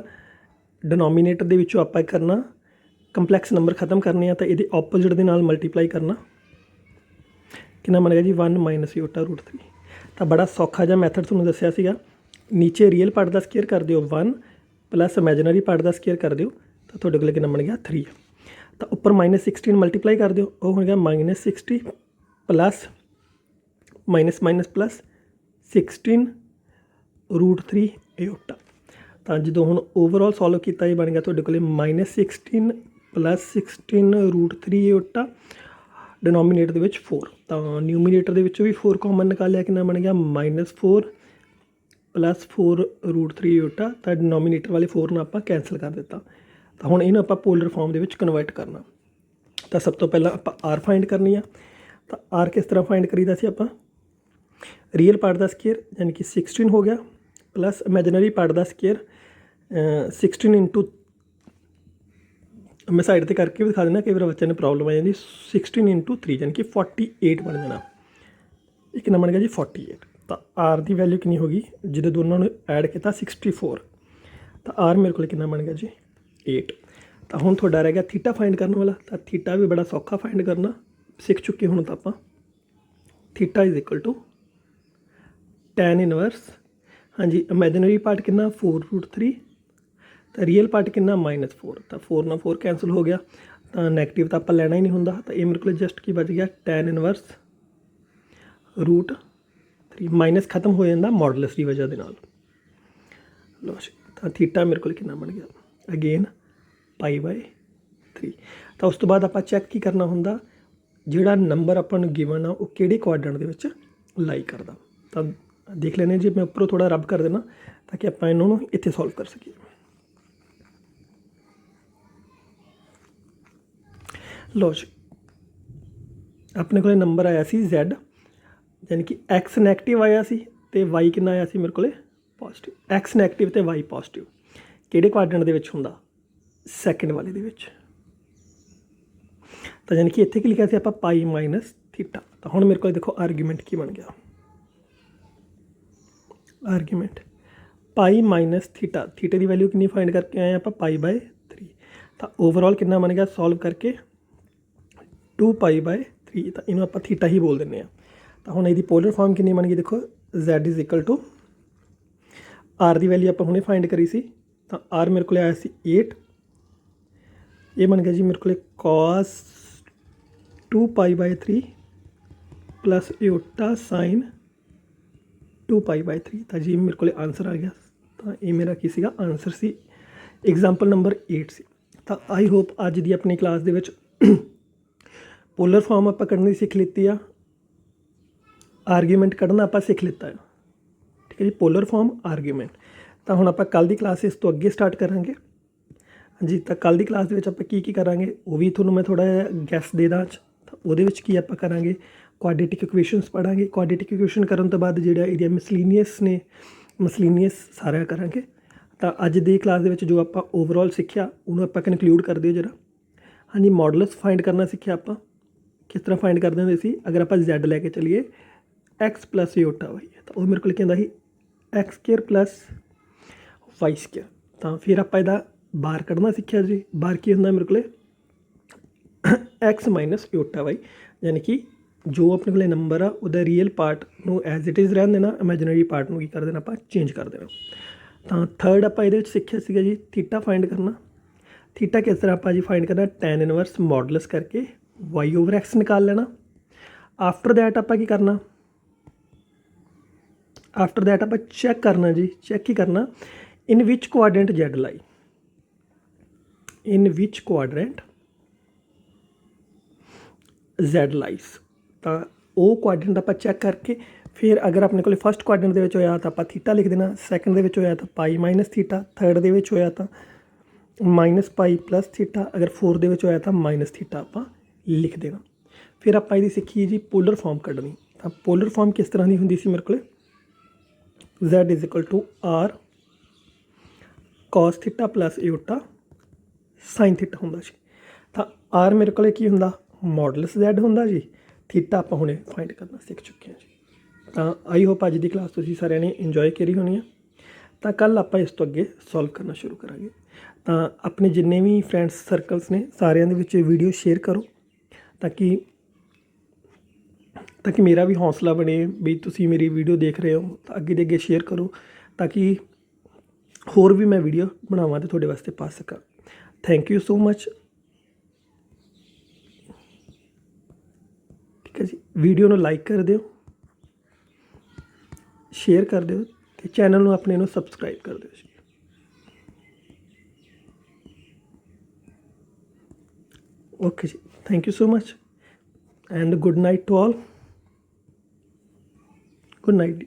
डिनोमीनेटर दे विचों आप करना कंपलैक्स नंबर खत्म करने, तो ये ऑपोजिट के नाल मल्टीप्लाई करना। कितना बन गया जी 1 माइनस एओटा रूट 3। तो बड़ा सौखा जिहा मैथड तुहानूं दस्सिया सीगा। नीचे रियल पार्ट का स्केयर कर दिओ 1 प्लस इमेजिनरी पार्ट का स्केयर कर दिओ, तो तुहाडे कोल कितना बन गया 3। तो उपर -16 मल्टीप्लाई कर दिओ, वो हो गया -60 plus minus minus plus 16 root 3 iota. तो जो हम ओवरऑल सॉल्व किया ये बन गया तुहाडे कोल -16 प्लस 16 रूट 3 एओटा। डिनोमीनेटर के 4। तो न्यूमीनेटर के भी 4 कॉमन निकालिया, कितना बन गया -4 प्लस 4 रूट 3 एओटा। तो डिनोमीनेटर वाले 4 आप कैंसल कर दिता। तो हुण इन्हूं आप पोलर फॉर्म के कन्वर्ट करना। तो सब तो पहला आप R फाइंड करनी है। तो R किस तरह फाइंड करीदा सी आप, रियल पार्ट का स्केयर यानी कि 16 हो गया प्लस इमेजिनरी पार्ट का स्केयर 16 इंटू, मैं साइड पर करके भी दिखा देना, कई बार बच्चे ने प्रॉब्लम आ जाती। 16 इंटू 3 यानी कि 48 बन जाना। ये कितना बन गया जी 48। तो R की वैल्यू कितनी होगी जो दोनों ने ऐड किया 64। तो R मेरे को कितना बन गया जी 8। तो हुण तुहाडा रह गया थीटा फाइंड करने वाला। तो थीटा भी बड़ा सौखा फाइंड करना, सीख चुके हुण। तो आप theta is equal to tan inverse, ਹਾਂਜੀ ਇਮੈਜਨਰੀ ਪਾਰਟ ਕਿੰਨਾ 4√3 ਤਾਂ ਰੀਅਲ ਪਾਰਟ ਕਿੰਨਾ -4, ਤਾਂ 4 ਨਾਲ 4 ਕੈਂਸਲ ਹੋ ਗਿਆ, ਤਾਂ ਨੈਗੇਟਿਵ ਤਾਂ ਆਪਾਂ ਲੈਣਾ ਹੀ ਨਹੀਂ ਹੁੰਦਾ, ਤਾਂ ਇਹ ਮੇਰੇ ਕੋਲ ਜਸਟ ਕੀ ਬਚ ਗਿਆ tan ਇਨਵਰਸ √3 ਮਾਈਨਸ ਖਤਮ ਹੋ ਜਾਂਦਾ ਮੋਡੂਲਸ ਦੀ ਵਜ੍ਹਾ ਦੇ ਨਾਲ। ਲਓ ਜੀ, ਤਾਂ ਥੀਟਾ ਮੇਰੇ ਕੋਲ ਕਿੰਨਾ ਬਣ ਗਿਆ ਅਗੇਨ π/3। ਤਾਂ ਉਸ ਤੋਂ ਬਾਅਦ ਆਪਾਂ ਚੈੱਕ ਕੀ ਕਰਨਾ ਹੁੰਦਾ, ਜਿਹੜਾ ਨੰਬਰ ਆਪਾਂ ਨੂੰ ਗਿਵਨ ਆ ਉਹ ਕਿਹੜੇ ਕੁਆਡਰੈਂਟ ਦੇ ਵਿੱਚ ਲਾਈ ਕਰਦਾ। ਤਾਂ ਦੇਖ ਲੈਂਦੇ ਜੀ, ਮੈਂ ਉੱਪਰੋਂ ਥੋੜ੍ਹਾ ਰੱਬ ਕਰ ਦੇਣਾ ਤਾਂ ਕਿ ਆਪਾਂ ਇਹਨਾਂ ਨੂੰ ਇੱਥੇ ਸੋਲਵ ਕਰ ਸਕੀਏ। ਲਓ ਜੀ, ਆਪਣੇ ਕੋਲ ਨੰਬਰ ਆਇਆ ਸੀ Z, ਯਾਨੀ ਕਿ X ਨੈਗੇਟਿਵ ਆਇਆ ਸੀ ਅਤੇ Y ਕਿੰਨਾ ਆਇਆ ਸੀ ਮੇਰੇ ਕੋਲ ਪੋਜ਼ੀਟਿਵ। X ਨੈਗੇਟਿਵ ਅਤੇ Y ਪੋਜ਼ੀਟਿਵ ਕਿਹੜੇ ਕੁਆਡਰੈਂਟ ਦੇ ਵਿੱਚ ਹੁੰਦਾ, ਸੈਕਿੰਡ ਵਾਲੇ ਦੇ ਵਿੱਚ। ਤਾਂ ਯਾਨੀ ਕਿ ਇੱਥੇ ਕੀ ਲਿਖਿਆ ਸੀ ਆਪਾਂ π-θ। ਤਾਂ ਹੁਣ ਮੇਰੇ ਕੋਲ ਦੇਖੋ ਆਰਗੂਮੈਂਟ ਕੀ ਬਣ ਗਿਆ, ਆਰਗੂਮੈਂਟ π-θ। ਥੀਟੇ ਦੀ ਵੈਲਿਊ ਕਿੰਨੀ ਫਾਈਂਡ ਕਰਕੇ ਆਏ ਆਪਾਂ π/3। ਤਾਂ ਓਵਰਆਲ ਕਿੰਨਾ ਬਣ ਗਿਆ ਸੋਲਵ ਕਰਕੇ 2π/3। ਤਾਂ ਇਹਨੂੰ ਆਪਾਂ ਥੀਟਾ ਹੀ ਬੋਲ ਦਿੰਦੇ ਹਾਂ। ਤਾਂ ਹੁਣ ਇਹਦੀ ਪੋਲਰ ਫਾਰਮ ਕਿੰਨੀ ਬਣ ਗਈ ਦੇਖੋ, Z = R ਦੀ ਵੈਲਿਊ ਆਪਾਂ ਹੁਣੇ ਫਾਈਂਡ ਕਰੀ ਸੀ, ਤਾਂ R ਮੇਰੇ ਕੋਲ ਆਇਆ ਸੀ 8, ਇਹ ਬਣ ਗਿਆ ਜੀ ਮੇਰੇ ਕੋਲ cos 2π/3 ਪਲੱਸ ਇਓਟਾ ਸਾਈਨ 2π/3। ਤਾਂ ਜੀ ਮੇਰੇ ਕੋਲ ਆਨਸਰ ਆ ਗਿਆ। ਤਾਂ ਇਹ ਮੇਰਾ ਕੀ ਸੀਗਾ ਆਨਸਰ ਸੀ, ਐਗਜ਼ਾਮਪਲ ਨੰਬਰ 8 ਸੀ। ਤਾਂ ਆਈ ਹੋਪ ਅੱਜ ਦੀ ਆਪਣੀ ਕਲਾਸ ਦੇ ਵਿੱਚ ਪੋਲਰ ਫਾਰਮ ਆਪਾਂ ਕੱਢਣੀ ਸਿੱਖ ਲਿੱਤੀ ਆ, ਆਰਗੂਮੈਂਟ ਕੱਢਣਾ ਆਪਾਂ ਸਿੱਖ ਲਿੱਤਾ ਆ, ਠੀਕ ਹੈ ਜੀ, ਪੋਲਰ ਫਾਰਮ ਆਰਗੂਮੈਂਟ। ਤਾਂ ਹੁਣ ਆਪਾਂ ਕੱਲ੍ਹ ਦੀ ਕਲਾਸ ਇਸ ਤੋਂ ਅੱਗੇ ਸਟਾਰਟ ਕਰਾਂਗੇ। ਹਾਂਜੀ, ਤਾਂ ਕੱਲ੍ਹ ਦੀ ਕਲਾਸ ਦੇ ਵਿੱਚ ਆਪਾਂ ਕੀ ਕਰਾਂਗੇ ਉਹ ਵੀ ਤੁਹਾਨੂੰ ਮੈਂ ਥੋੜ੍ਹਾ ਜਿਹਾ ਗੈਸ ਦੇ ਦਾਂ। ਤਾਂ ਉਹਦੇ ਵਿੱਚ ਕੀ ਆਪਾਂ ਕਰਾਂਗੇ, ਕੁਆਡਰੇਟਿਕ ਇਕੁਏਸ਼ਨਸ ਪੜ੍ਹਾਂਗੇ। ਕੁਆਡਰੇਟਿਕ ਇਕੁਏਸ਼ਨ ਕਰਨ ਤੋਂ ਬਾਅਦ ਜਿਹੜਾ ਇਹਦੀਆਂ ਮਿਸਲੀਨੀਅਸ ਸਾਰਾ ਕਰਾਂਗੇ। ਤਾਂ ਅੱਜ ਦੀ ਕਲਾਸ ਦੇ ਵਿੱਚ ਜੋ ਆਪਾਂ ਓਵਰਆਲ ਸਿੱਖਿਆ ਉਹਨੂੰ ਆਪਾਂ ਕਨਕਲੂਡ ਕਰ ਦਿਓ ਜਰਾ। ਹਾਂਜੀ, ਮੋਡੂਲਸ ਫਾਈਂਡ ਕਰਨਾ ਸਿੱਖਿਆ ਆਪਾਂ, ਕਿਸ ਤਰ੍ਹਾਂ ਫਾਈਂਡ ਕਰਦੇ ਹੁੰਦੇ ਸੀ, ਅਗਰ ਆਪਾਂ Z ਲੈ ਕੇ ਚੱਲੀਏ X + ਇਓਟਾ Y, ਤਾਂ ਉਹ ਮੇਰੇ ਕੋਲ ਕੀ ਹੁੰਦਾ ਸੀ X² + Y²। ਤਾਂ ਫਿਰ ਆਪਾਂ ਇਹਦਾ ਬਾਰ ਕੱਢਣਾ ਸਿੱਖਿਆ ਜੀ। ਬਾਰ ਕੀ ਹੁੰਦਾ ਮੇਰੇ ਕੋਲ X - ਇਓਟਾ Y, ਯਾਨੀ ਕਿ ਜੋ ਆਪਣੇ ਕੋਲ ਨੰਬਰ ਆ ਉਹਦਾ ਰੀਅਲ ਪਾਰਟ ਨੂੰ ਐਜ਼ ਇਟ ਇਜ਼ ਰਹਿਣ ਦੇਣਾ, ਇਮੈਜਨਰੀ ਪਾਰਟ ਨੂੰ ਕੀ ਕਰ ਦੇਣਾ ਆਪਾਂ ਚੇਂਜ ਕਰ ਦੇਣਾ। ਤਾਂ ਥਰਡ ਆਪਾਂ ਇਹਦੇ ਵਿੱਚ ਸਿੱਖਿਆ ਸੀਗਾ ਜੀ ਥੀਟਾ ਫਾਈਂਡ ਕਰਨਾ। ਥੀਟਾ ਕਿਸ ਤਰ੍ਹਾਂ ਆਪਾਂ ਜੀ ਫਾਈਂਡ ਕਰਨਾ, tan ਇਨਵਰਸ ਮੋਡੂਲਸ ਕਰਕੇ y/x ਨਿਕਾਲ ਲੈਣਾ। ਆਫਟਰ ਦੈਟ ਆਪਾਂ ਕੀ ਕਰਨਾ, ਆਫਟਰ ਦੈਟ ਆਪਾਂ ਚੈੱਕ ਕਰਨਾ ਜੀ, ਚੈੱਕ ਕੀ ਕਰਨਾ, ਇਨ ਵਿਚ ਕੁਆਡਰੈਂਟ Z ਲਾਈ, ਇਨ ਵਿਚ ਕੁਆਡਰੈਂਟ Z ਲਾਈਸ। ਤਾਂ ਉਹ ਕੁਆਡਰੈਂਟ ਆਪਾਂ ਚੈੱਕ ਕਰਕੇ ਫਿਰ ਅਗਰ ਆਪਣੇ ਕੋਲ ਫਸਟ ਕੁਆਡਰੈਂਟ ਦੇ ਵਿੱਚ ਹੋਇਆ ਤਾਂ ਆਪਾਂ ਥੀਟਾ ਲਿਖ ਦੇਣਾ, ਸੈਕਿੰਡ ਦੇ ਵਿੱਚ ਹੋਇਆ ਤਾਂ π-θ, ਥਰਡ ਦੇ ਵਿੱਚ ਹੋਇਆ ਤਾਂ -π + θ, ਅਗਰ ਫੋਰਥ ਦੇ ਵਿੱਚ ਹੋਇਆ ਤਾਂ -θ ਆਪਾਂ ਲਿਖ ਦੇਣਾ। ਫਿਰ ਆਪਾਂ ਇਹਦੀ ਸਿੱਖੀ ਜੀ ਪੋਲਰ ਫਾਰਮ ਕੱਢਣੀ। ਤਾਂ ਪੋਲਰ ਫਾਰਮ ਕਿਸ ਤਰ੍ਹਾਂ ਦੀ ਹੁੰਦੀ ਸੀ ਮੇਰੇ ਕੋਲ, Z = R cos θ + ਇਓਟਾ sin θ ਹੁੰਦਾ ਜੀ। ਤਾਂ R ਮੇਰੇ ਕੋਲ ਕੀ ਹੁੰਦਾ ਮੋਡੂਲਸ Z ਹੁੰਦਾ ਜੀ, ਥੀਟਾ ਆਪਾਂ ਹੁਣੇ ਫਾਈਂਡ ਕਰਨਾ ਸਿੱਖ ਚੁੱਕੇ ਹਾਂ ਜੀ। ਤਾਂ ਆਈ ਹੋਪ ਅੱਜ ਦੀ ਕਲਾਸ ਤੁਸੀਂ ਸਾਰਿਆਂ ਨੇ ਇੰਜੋਏ ਕਰੀ ਹੋਣੀ ਆ। ਤਾਂ ਕੱਲ੍ਹ ਆਪਾਂ ਇਸ ਤੋਂ ਅੱਗੇ ਸੋਲਵ ਕਰਨਾ ਸ਼ੁਰੂ ਕਰਾਂਗੇ। ਤਾਂ ਆਪਣੇ ਜਿੰਨੇ ਵੀ ਫਰੈਂਡਸ ਸਰਕਲਸ ਨੇ ਸਾਰਿਆਂ ਦੇ ਵਿੱਚ ਵੀਡੀਓ ਸ਼ੇਅਰ ਕਰੋ ਤਾਂ ਕਿ ਮੇਰਾ ਵੀ ਹੌਸਲਾ ਬਣੇ ਵੀ ਤੁਸੀਂ ਮੇਰੀ ਵੀਡੀਓ ਦੇਖ ਰਹੇ ਹੋ, ਤਾਂ ਅੱਗੇ ਦੇ ਅੱਗੇ ਸ਼ੇਅਰ ਕਰੋ ਤਾਂ ਕਿ ਹੋਰ ਵੀ ਮੈਂ ਵੀਡੀਓ ਬਣਾਵਾਂ ਅਤੇ ਤੁਹਾਡੇ ਵਾਸਤੇ ਪਾ ਸਕਾਂ। Thank you so much. ਠੀਕ ਹੈ ਜੀ, ਵੀਡੀਓ ਨੂੰ ਲਾਈਕ ਕਰ ਦਿਓ, ਸ਼ੇਅਰ ਕਰ ਦਿਓ ਅਤੇ ਚੈਨਲ ਨੂੰ ਆਪਣੇ ਨੂੰ ਸਬਸਕ੍ਰਾਈਬ ਕਰ ਦਿਓ ਜੀ। ਓਕੇ ਜੀ, thank you so much and good night to all. Good night.